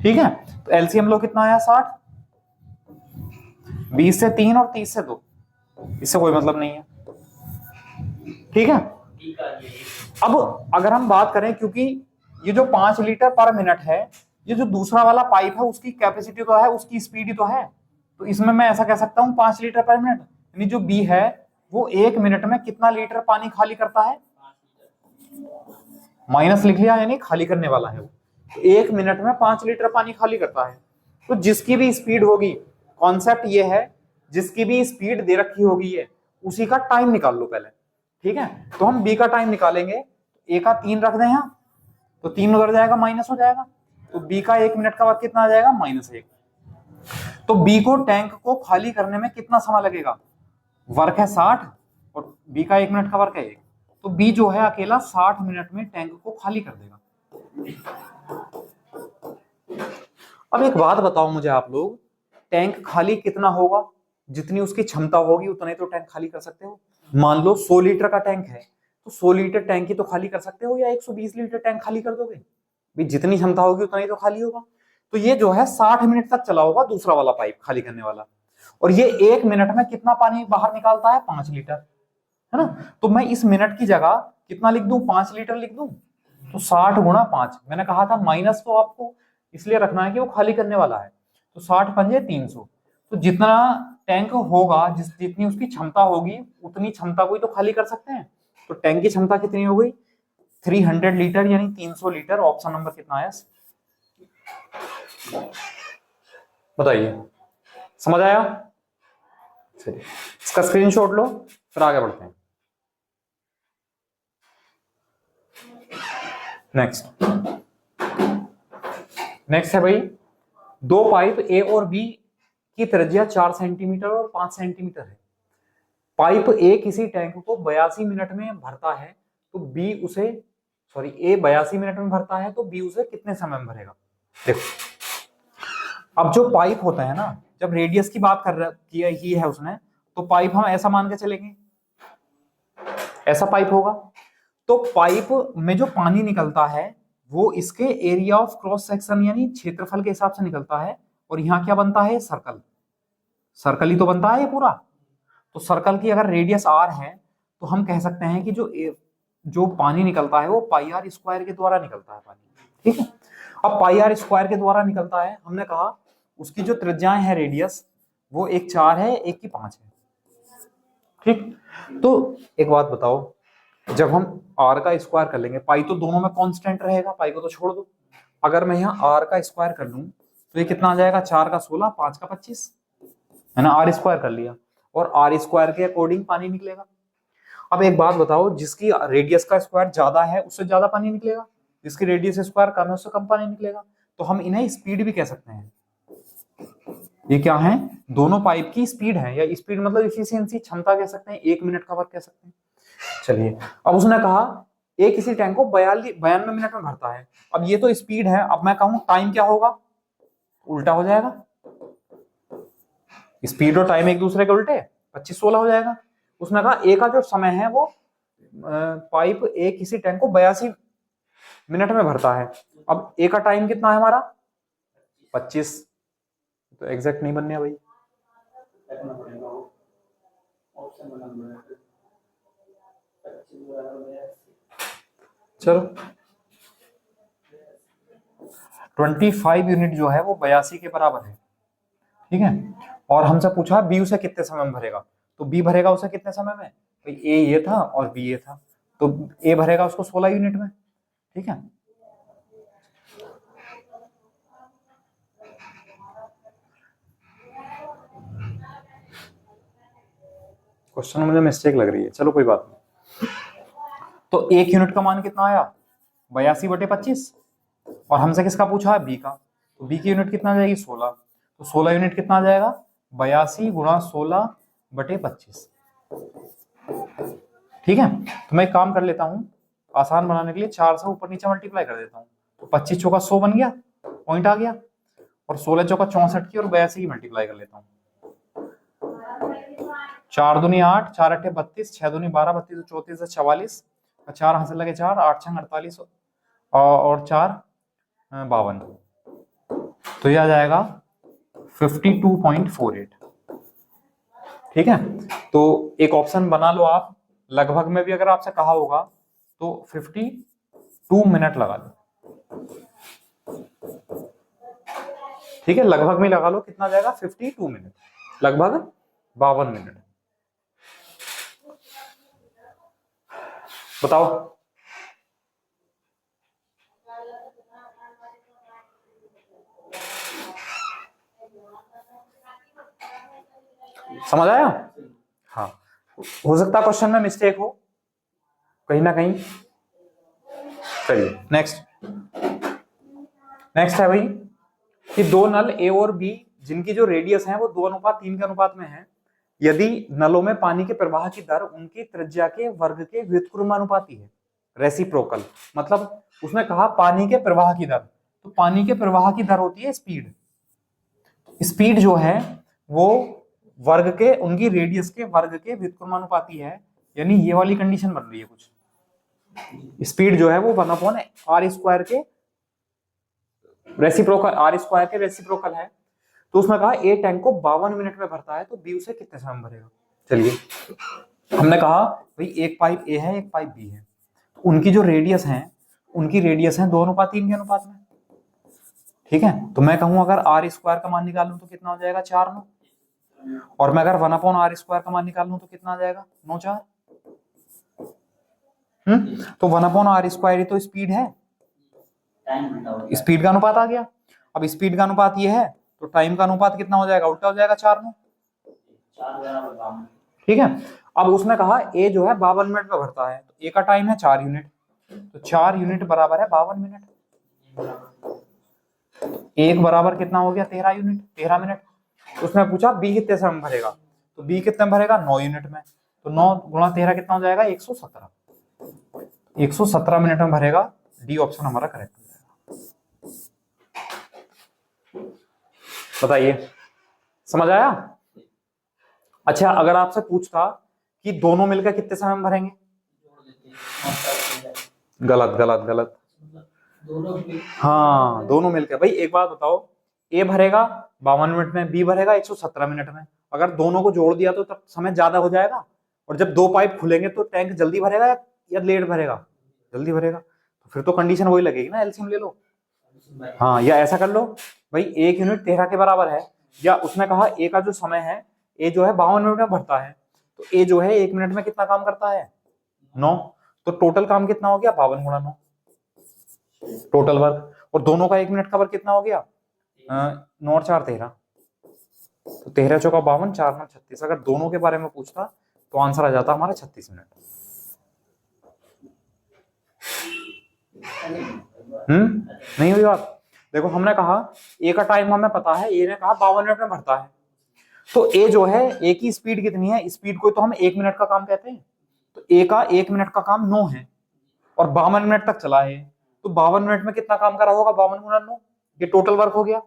ठीक है। तो एलसीएम लो कितना आया 60, 20 से 3 और 30 से 2, इससे कोई मतलब नहीं है, ठीक है। अब अगर हम बात करें, क्योंकि ये जो 5 लीटर पर मिनट है, ये जो दूसरा वाला पाइप है उसकी कैपेसिटी तो है, उसकी स्पीड ही तो है, तो इसमें मैं ऐसा कह सकता हूं 5 लीटर पर मिनट, यानी जो बी है वो 1 मिनट में कितना लीटर पानी खाली करता है, माइनस लिख लिया, यानी खाली करने वाला है वो। 1 मिनट में 5 लीटर पानी खाली करता है। तो जिसकी भी स्पीड होगी, कॉन्सेप्ट ये है, जिसकी भी स्पीड दे रखी होगी ये, उसी का टाइम निकाल लो पहले, ठीक है। तो हम बी का टाइम निकालेंगे, ए का 3 रख दें यहाँ, तो 3 उधर जाएगा, माइनस हो जाएगा, तो बी का 1 मिनट का वक्त कितना आ जाएगा, -1। तो बी को टैंक को खाली करने में कितना समय लगेगा, वर्क है 60 और बी का 1 मिनट का वर्क है 1, तो बी जो है अकेला 60 मिनट में टैंक को खाली कर देगा। अब एक बात बताओ मुझे आप लोग, टैंक खाली कितना होगा, जितनी उसकी क्षमता होगी उतना ही तो टैंक खाली कर सकते हो। मान लो 100 लीटर का टैंक है, तो 100 लीटर टैंक ही तो खाली कर सकते हो, या 120 लीटर टैंक खाली कर दोगे, भी जितनी क्षमता होगी उतना ही तो खाली होगा। तो ये जो है 60 मिनट तक चला होगा दूसरा वाला पाइप खाली करने वाला, और ये 1 मिनट में कितना पानी बाहर निकालता है, 5 लीटर, है ना। तो मैं इस मिनट की जगह कितना लिख दूं, 5 लीटर लिख दूं, तो 60 × 5, मैंने कहा था माइनस तो आपको इसलिए रखना है कि वो खाली करने वाला है। तो 60 पंजे 300, तो जितना टैंक होगा, जितनी उसकी क्षमता होगी उतनी क्षमता को ही तो खाली कर सकते हैं। तो टैंक की क्षमता कितनी हो गई 300 लीटर यानी 300 लीटर। ऑप्शन नंबर कितना है, बताइए, समझ आया? चलिए इसका स्क्रीनशॉट लो, फिर आगे बढ़ते हैं। नेक्स्ट है भाई, दो पाइप ए और बी की त्रिज्या 4 सेंटीमीटर और 5 सेंटीमीटर है। पाइप ए किसी टैंक को 82 मिनट में भरता है तो बी उसे ए 82 मिनट में भरता है तो बी उसे कितने समय में भरेगा। देखो अब जो पाइप होता है ना, जब रेडियस की बात किया ही है उसने, तो पाइप हम ऐसा मान के चलेंगे, ऐसा पाइप होगा। तो पाइप में जो पानी निकलता है वो इसके एरिया ऑफ क्रॉस सेक्शन यानी क्षेत्रफल के हिसाब से निकलता है। और यहाँ क्या बनता है, सर्कल, सर्कल ही तो बनता है ये पूरा। तो सर्कल की अगर रेडियस आर है तो हम कह सकते हैं कि जो पानी निकलता है वो पाई आर स्क्वायर के द्वारा निकलता है पानी, ठीक है। अब पाई आर स्क्वायर के द्वारा निकलता है, हमने कहा उसकी जो त्रिज्याएं है रेडियस वो एक 4 है, एक की 5 है, ठीक। तो एक बात बताओ, जब हम आर का स्क्वायर कर लेंगे, पाई तो दोनों में कांस्टेंट रहेगा, पाई को तो छोड़ दो। अगर मैं यहाँ आर का स्क्वायर कर लूं तो ये कितना आ जाएगा, 4 का 16, 5 का 25, है ना। आर स्क्वायर कर लिया और आर स्क्वायर के अकॉर्डिंग पानी निकलेगा। अब एक बात बताओ, जिसकी रेडियस का स्क्वायर ज्यादा है उससे ज्यादा पानी निकलेगा, जिसकी रेडियस स्क्वायर कम है उससे कम पानी निकलेगा। तो हम इन्हें स्पीड भी कह सकते हैं। ये क्या है, दोनों पाइप की स्पीड है, या स्पीड मतलब इफिशियंसी, क्षमता कह सकते हैं, 1 मिनट का वर्क कह सकते हैं। चलिए अब उसने कहा एक किसी टैंक को 92 मिनट में भरता है। अब ये तो स्पीड है, अब मैं कहूं टाइम क्या होगा, उल्टा हो जाएगा। स्पीड और टाइम एक दूसरे के उल्टे, 25-16 हो जाएगा। उसने कहा ए का जो समय है वो पाइप ए किसी टैंक को 82 मिनट में भरता है। अब ए का टाइम कितना है हमारा 25, तो एग्जैक्ट नहीं बनने भाई, चलो 25 यूनिट जो है वो 82 के बराबर है, ठीक है। और हमसे पूछा बी उसे कितने समय में भरेगा, तो बी भरेगा उसे कितने समय में, तो ए ये था और बी ये था, तो ए भरेगा उसको 16 यूनिट में, ठीक है। क्वेश्चन में मुझे मिस्टेक लग रही है, चलो कोई बात नहीं। तो 1 यूनिट का मान कितना आया 82/25, और हमसे किसका पूछा है बी का, तो बी की यूनिट कितना आ जाएगी 16, तो 16 यूनिट कितना आ जाएगा 82 × 16/25, ठीक है। तो मैं एक काम कर लेता हूं, आसान बनाने के लिए 4 से ऊपर नीचे मल्टीप्लाई कर देता हूं, तो 25 चौका 100 बन गया, पॉइंट आ गया, और 16 चौका 64 की और 82 की मल्टीप्लाई कर लेता हूं। 4 दूनी 8, 4 अट्ठे 32, 6 दूनी 12, 32 34 से 44, 4 हाथ से लगे 4, 8 6 48 और 4 52, तो ये आ जाएगा 52.48, ठीक है। तो एक ऑप्शन बना लो आप, लगभग में भी अगर आपसे कहा होगा तो 52 मिनट लगा लो, ठीक है। लगभग में लगा लो, कितना जाएगा 52 मिनट, लगभग 52 मिनट। बताओ समझ आया? हाँ, हो सकता है क्वेश्चन में मिस्टेक हो कहीं ना कहीं। चलिए नेक्स्ट है भाई कि दो नल ए और बी जिनकी जो रेडियस है वो 2:3 के अनुपात में है, यदि नलों में पानी के प्रवाह की दर उनकी त्रिज्या के वर्ग के व्युत्क्रमानुपाती है, रेसिप्रोकल। मतलब उसने कहा पानी के प्रवाह की दर, तो पानी के प्रवाह की दर होती है स्पीड, स्पीड जो है वो वर्ग के, उनकी रेडियस के वर्ग के व्युत्क्रमानुपाती है, यानी ये वाली कंडीशन बन रही है कुछ। स्पीड जो है वो 1/r² के रेसिप्रोकल, r² के रेसिप्रोकल है। तो उसने कहा ए टैंक को 52 मिनट में भरता है तो बी उसे कितने समय में भरेगा। चलिए हमने कहा भाई एक पाइप ए है एक पाइप बी है, उनकी जो रेडियस है उनकी रेडियस है 2:3 के अनुपात में, ठीक है, तो मैं कहूं अगर आर स्क्वायर का मान निकालूं तो कितना हो जाएगा 4/9, और मैं अगर 1/r स्क्वायर का मान निकालूं तो कितना आ जाएगा 9/4। तो 1/r स्क्वायर ही तो स्पीड है, स्पीड का अनुपात आ गया। अब स्पीड का अनुपात ये है तो टाइम का अनुपात कितना हो जाएगा, उल्टा हो जाएगा 4/9। ठीक है, अब उसने कहा ए जो है 52 मिनट में भरता है, तो ए का टाइम है 4 यूनिट, तो 4 यूनिट बराबर है 52 मिनट। एक बराबर कितना हो गया 13 यूनिट, 13 मिनट। उसने पूछा बी कितने समय में भरेगा, तो बी कितने में भरेगा 9 यूनिट में, तो 9 गुणा 13 कितना हो जाएगा 117, 117 मिनट में भरेगा। डी ऑप्शन हमारा करेक्ट हो जाएगा। बताइए समझ आया। अच्छा अगर आपसे पूछता कि दोनों मिलकर कितने समय में भरेंगे, गलत गलत गलत, हाँ दोनों मिलकर। भाई एक बात बताओ, ए भरेगा 52 मिनट में, बी भरेगा 117 मिनट में, अगर दोनों को जोड़ दिया तो तब समय ज्यादा हो जाएगा, और जब दो पाइप खुलेंगे तो टैंक जल्दी भरेगा या लेट भरेगा, जल्दी भरेगा, तो फिर तो कंडीशन वही लगेगी ना, एलसीएम ले लो। हाँ, या ऐसा कर लो भाई 1 यूनिट 13 के बराबर है, या उसने कहा ए का जो समय है, ए जो है 52 मिनट में भरता है, तो ए जो है 1 मिनट में कितना काम करता है 9, तो टोटल काम कितना हो गया 52 गुणा 9 टोटल वर्क, और दोनों का 1 मिनट का वर्क कितना हो गया 9 और 4 13, तो 13 चौका 52, 4 9 36। अगर दोनों के बारे में पूछता तो आंसर आ जाता हमारा 36 मिनट। नहीं हुई बात। देखो हमने कहा ए का टाइम हमें पता है, ए ने कहा 52 मिनट में भरता है, तो ए जो है ए की स्पीड कितनी है, स्पीड को तो हम 1 मिनट का काम कहते हैं, तो ए का 1 मिनट का काम 9 है और 52 मिनट तक चला है, तो 52 मिनट में कितना काम करा होगा 52 गुणा 9, ये टोटल वर्क हो गया।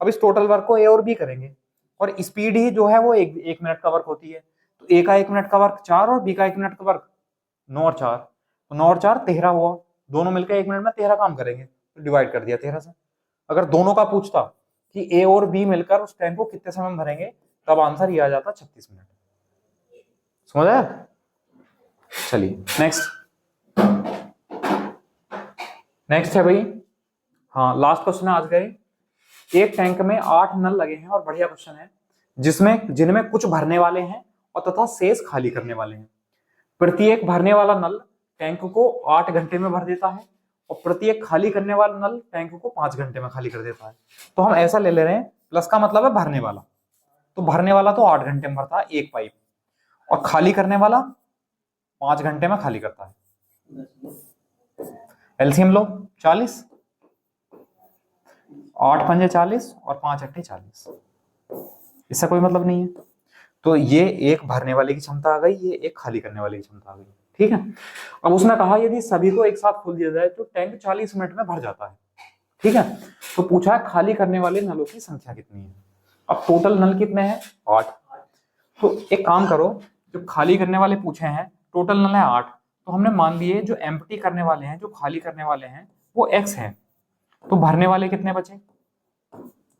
अब इस टोटल वर्क को ए और बी करेंगे, और स्पीड ही जो है वो एक मिनट का वर्क होती है, तो ए का 1 मिनट का वर्क 4 और बी का 1 मिनट का वर्क 9 और 4, तो 9 और 4 13 हुआ, दोनों मिलकर 1 मिनट में 13 काम करेंगे, तो डिवाइड कर दिया 13 से। अगर दोनों का पूछता कि ए और बी मिलकर उस टैंक को कितने समय में भरेंगे, तब आंसर ये आ जाता 36 मिनट। समझ आया। चलिए नेक्स्ट है भाई, हाँ लास्ट क्वेश्चन है आज का। एक टैंक में 8 नल लगे हैं, और बढ़िया क्वेश्चन है, जिनमें कुछ भरने वाले हैं और तथा शेष खाली करने वाले हैं। प्रत्येक भरने वाला नल टैंक को 8 घंटे में भर देता है, और प्रत्येक खाली करने वाला नल टैंक को 5 घंटे में खाली कर देता है। तो हम ऐसा ले रहे हैं, प्लस का मतलब है भरने वाला, तो भरने वाला तो 8 घंटे में भरता है एक पाइप, और खाली करने वाला 5 घंटे में खाली करता है। एलसीएम लो 40, 8 पंजे 40 और 5 अट्ठे 40, इससे कोई मतलब नहीं है। तो ये एक भरने वाले की क्षमता आ गई, ये एक खाली करने वाले की क्षमता आ गई। ठीक है, अब उसने कहा यदि सभी को एक साथ खोल दिया जाए तो टैंक 40 मिनट में भर जाता है। ठीक है, तो पूछा है खाली करने वाले नलों की संख्या कितनी है। अब टोटल नल कितने हैं 8, तो एक काम करो, जो खाली करने वाले पूछे हैं टोटल नल है 8, तो हमने मान लिए जो एम्प्टी करने वाले हैं, जो खाली करने वाले हैं वो x है, तो भरने वाले कितने बचे,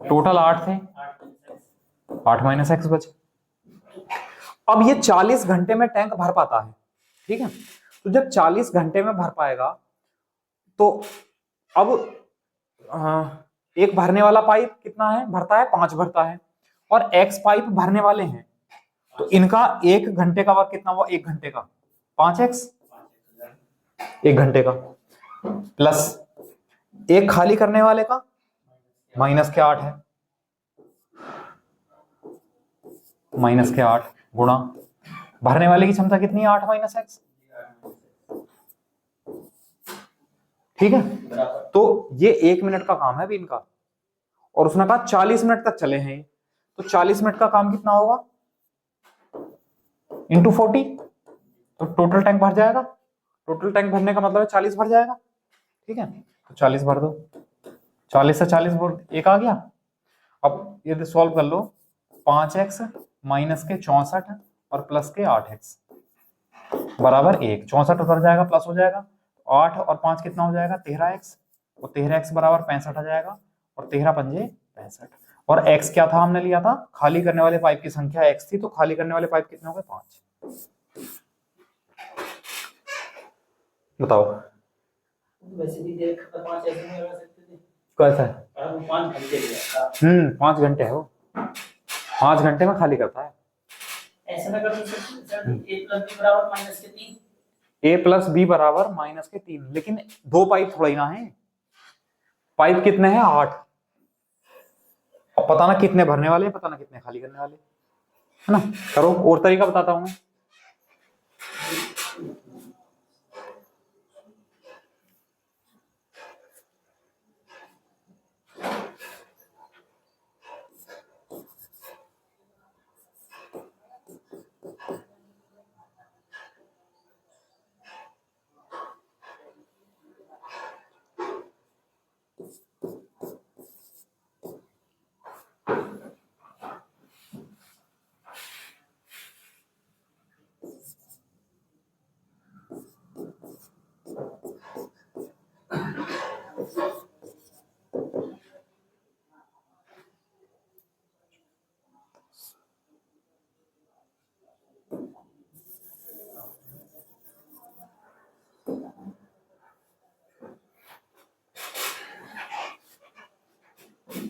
टोटल 8 थे, 8 माइनस एक्स बचे। अब ये 40 घंटे में टैंक भर पाता है। ठीक है, तो जब 40 घंटे में भर पाएगा, तो अब एक भरने वाला पाइप कितना है भरता है 5 भरता है, और x पाइप भरने वाले हैं, तो इनका 1 घंटे का वर्क कितना हुआ 1 घंटे का 5x 1 घंटे का, प्लस एक खाली करने वाले का माइनस के 8 है, माइनस के 8 गुणा भरने वाले की क्षमता कितनी है 8 माइनस एक्स। ठीक है, तो ये 1 मिनट का काम है अभी इनका, और उसने कहा 40 मिनट तक चले हैं, तो 40 मिनट का काम कितना होगा इंटू 40, तो टोटल टैंक भर जाएगा। टोटल टैंक भरने का मतलब है 40 भर जाएगा। ठीक है, तो 40 भर दो, 40 से 40 एक आ गया। अब ये सॉल्व कर लो, 5x माइनस के 64 और प्लस के 8x बराबर 1, 64 उतर जाएगा प्लस हो जाएगा, 8 और 5 कितना हो जाएगा 13x, और 13x बराबर 65 आ जाएगा, और 13 पंजे 65, और x क्या था हमने लिया था खाली करने वाले पाइप की संख्या x थी, तो खाली करने वाले पाइप कितने हो गए 5। बताओ। वैसे भी देख 5 ऐसे नहीं लगा सकते थे। कैसा है? वो 5 घंटे का। 5 घंटे है वो, 5 घंटे में खाली करता है। ऐसे में कर सर a प्लस b बराबर माइनस के 3। a प्लस बी बराबर माइनस के 3, लेकिन 2 पाइप थोड़ा ही ना है, पाइप कितने हैं? 8। अब पता ना कितने भरने वाले हैं, पता ना कितने खाली करने वाले, है ना। करो, और तरीका बताता हूं मैं।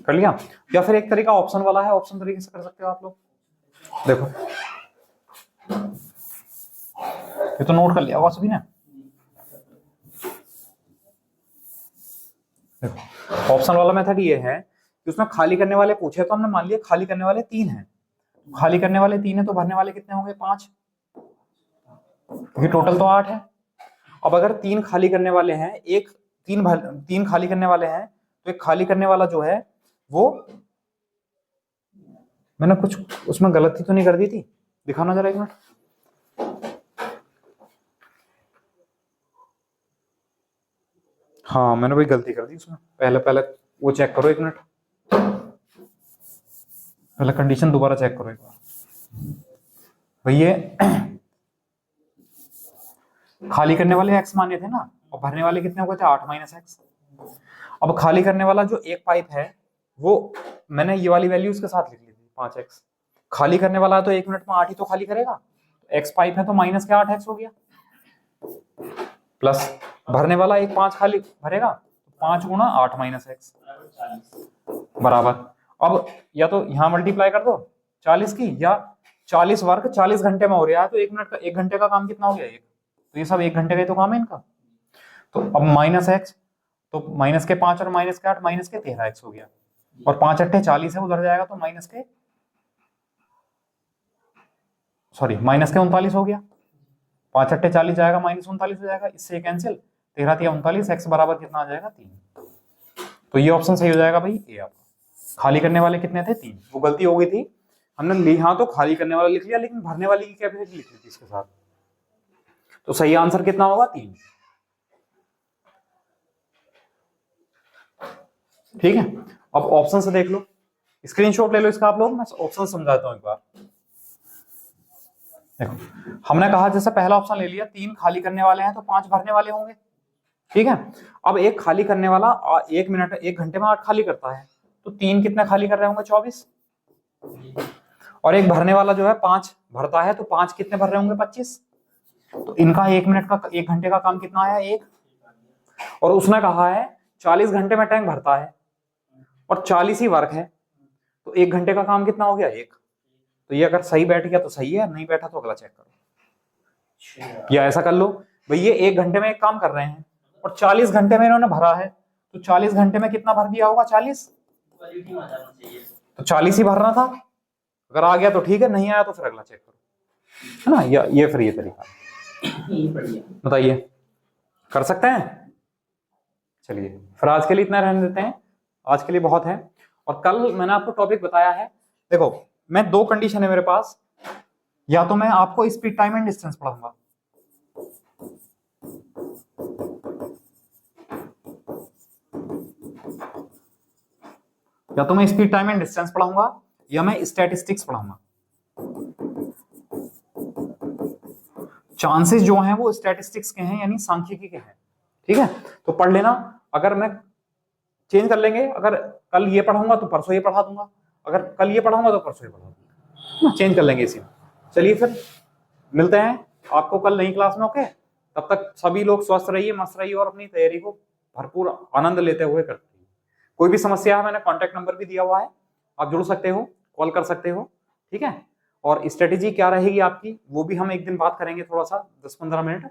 कर लिया? या फिर एक तरीका ऑप्शन वाला है, ऑप्शन तरीके से कर सकते हो आप लोग। देखो, ये तो नोट कर लिया होगा सभी ने। देखो, ऑप्शन वाला मेथड ये है कि उसमें खाली करने वाले पूछे, तो हमने मान लिया खाली करने वाले 3 हैं। खाली करने वाले 3 है तो भरने वाले कितने होंगे? 5, क्योंकि टोटल तो 8 है। अब अगर 3 खाली करने वाले हैं, 3 खाली करने वाले हैं, तो एक खाली करने वाला जो है वो, मैंने कुछ उसमें गलती तो नहीं कर दी थी? दिखाना जरा एक मिनट। हाँ, मैंने वही गलती कर दी उसमें। पहले वो चेक करो एक मिनट, पहले कंडीशन दोबारा चेक करो एक बार। भैया खाली करने वाले x माने थे ना, और भरने वाले कितने हो गए थे? 8 माइनस एक्स। अब खाली करने वाला जो एक पाइप है वो मैंने ये वाली वैल्यू उसके साथ लिख ली थी, 5x। खाली करने वाला है तो 1 मिनट में 8 ही तो खाली करेगा, x पाइप है तो माइनस के 8x हो गया, प्लस भरने वाला 5 खाली भरेगा, 5 गुणा 8 माइनस एक्स बराबर। अब या तो यहाँ मल्टीप्लाई कर दो 40 की, या 40 वर्ग 40 घंटे में हो रहा है, तो 1 मिनट का 1 घंटे का काम कितना हो गया? 1। तो ये सब 1 घंटे का ही तो काम है इनका। तो अब माइनस एक्स, तो माइनस के 5 और माइनस के 8, माइनस के 13x हो गया, और 5 अट्ठे 40 है, उधर जाएगा तो माइनस के 39 हो गया। 5 अट्ठे 40 जाएगा, माइनस 39 हो जाएगा, इससे कैंसिल, 13 या 39, x बराबर कितना आ जाएगा? 3। तो ये ऑप्शन सही हो जाएगा भाई, ए आपका। खाली करने वाले कितने थे? 3। वो गलती हो गई थी, हमने यहाँ तो खाली करने वाला लिख लिया, लेकिन भरने वाली की कैपेसिटी लिख ली थी इसके साथ। तो सही आंसर कितना होगा? 3। ठीक है, अब ऑप्शन से देख लो, स्क्रीनशॉट ले लो इसका आप लोग, मैं ऑप्शन समझाता हूं एक बार। देखो, हमने कहा जैसे पहला ऑप्शन ले लिया, 3 खाली करने वाले हैं तो 5 भरने वाले होंगे, ठीक है। अब एक खाली करने वाला 1 घंटे में 8 खाली करता है, तो 3 कितने खाली कर रहे होंगे? 24। और एक भरने वाला जो है 5 भरता है, तो 5 कितने भर रहे होंगे? 25। तो इनका 1 घंटे का काम कितना आया? 1। और उसने कहा है 40 घंटे में टैंक भरता है और 40 ही वर्क है, तो 1 घंटे का काम कितना हो गया? 1। तो ये अगर सही बैठ गया तो सही है, नहीं बैठा तो अगला चेक करो। या ऐसा कर लो, भाई ये 1 घंटे में एक काम कर रहे हैं और 40 घंटे में इन्होंने भरा है, तो 40 घंटे में कितना भर दिया होगा? 40। तो 40 ही भरना था, अगर आ गया तो ठीक है, नहीं आया तो फिर अगला चेक करो, है ना। ये फिर ये तरीका बताइए, कर सकते हैं? चलिए, फिर आज के लिए इतना रहने देते हैं, आज के लिए बहुत है। और कल मैंने आपको टॉपिक बताया है, देखो मैं 2 कंडीशन है मेरे पास, या तो मैं आपको स्पीड टाइम एंड डिस्टेंस पढ़ाऊंगा, या तो मैं स्पीड टाइम एंड डिस्टेंस पढ़ाऊंगा, या मैं स्टैटिस्टिक्स पढ़ाऊंगा। चांसेस जो हैं वो स्टैटिस्टिक्स के हैं, यानी सांख्यिकी के हैं, ठीक है। तो पढ़ लेना, अगर मैं चेंज कर लेंगे, अगर कल ये पढ़ाऊंगा तो परसों ये पढ़ा दूंगा, अगर कल ये पढ़ाऊंगा तो परसों ये पढ़ा दूंगा, चेंज कर लेंगे इसी में। चलिए फिर मिलते हैं आपको कल नई क्लास में, ओके। तब तक सभी लोग स्वस्थ रहिए, मस्त रहिए और अपनी तैयारी को भरपूर आनंद लेते हुए करते रहिए। कोई भी समस्या है, मैंने कॉन्टेक्ट नंबर भी दिया हुआ है, आप जुड़ सकते हो, कॉल कर सकते हो, ठीक है। और स्ट्रेटेजी क्या रहेगी आपकी, वो भी हम एक दिन बात करेंगे, थोड़ा सा 10-15 मिनट,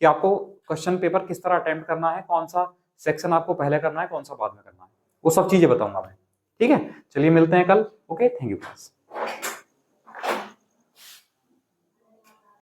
कि आपको क्वेश्चन पेपर किस तरह अटेम्प्ट करना है, कौन सा सेक्शन आपको पहले करना है, कौन सा बाद में करना है, वो सब चीजें बताऊंगा मैं, ठीक है। चलिए मिलते हैं कल। Okay, thank you friends.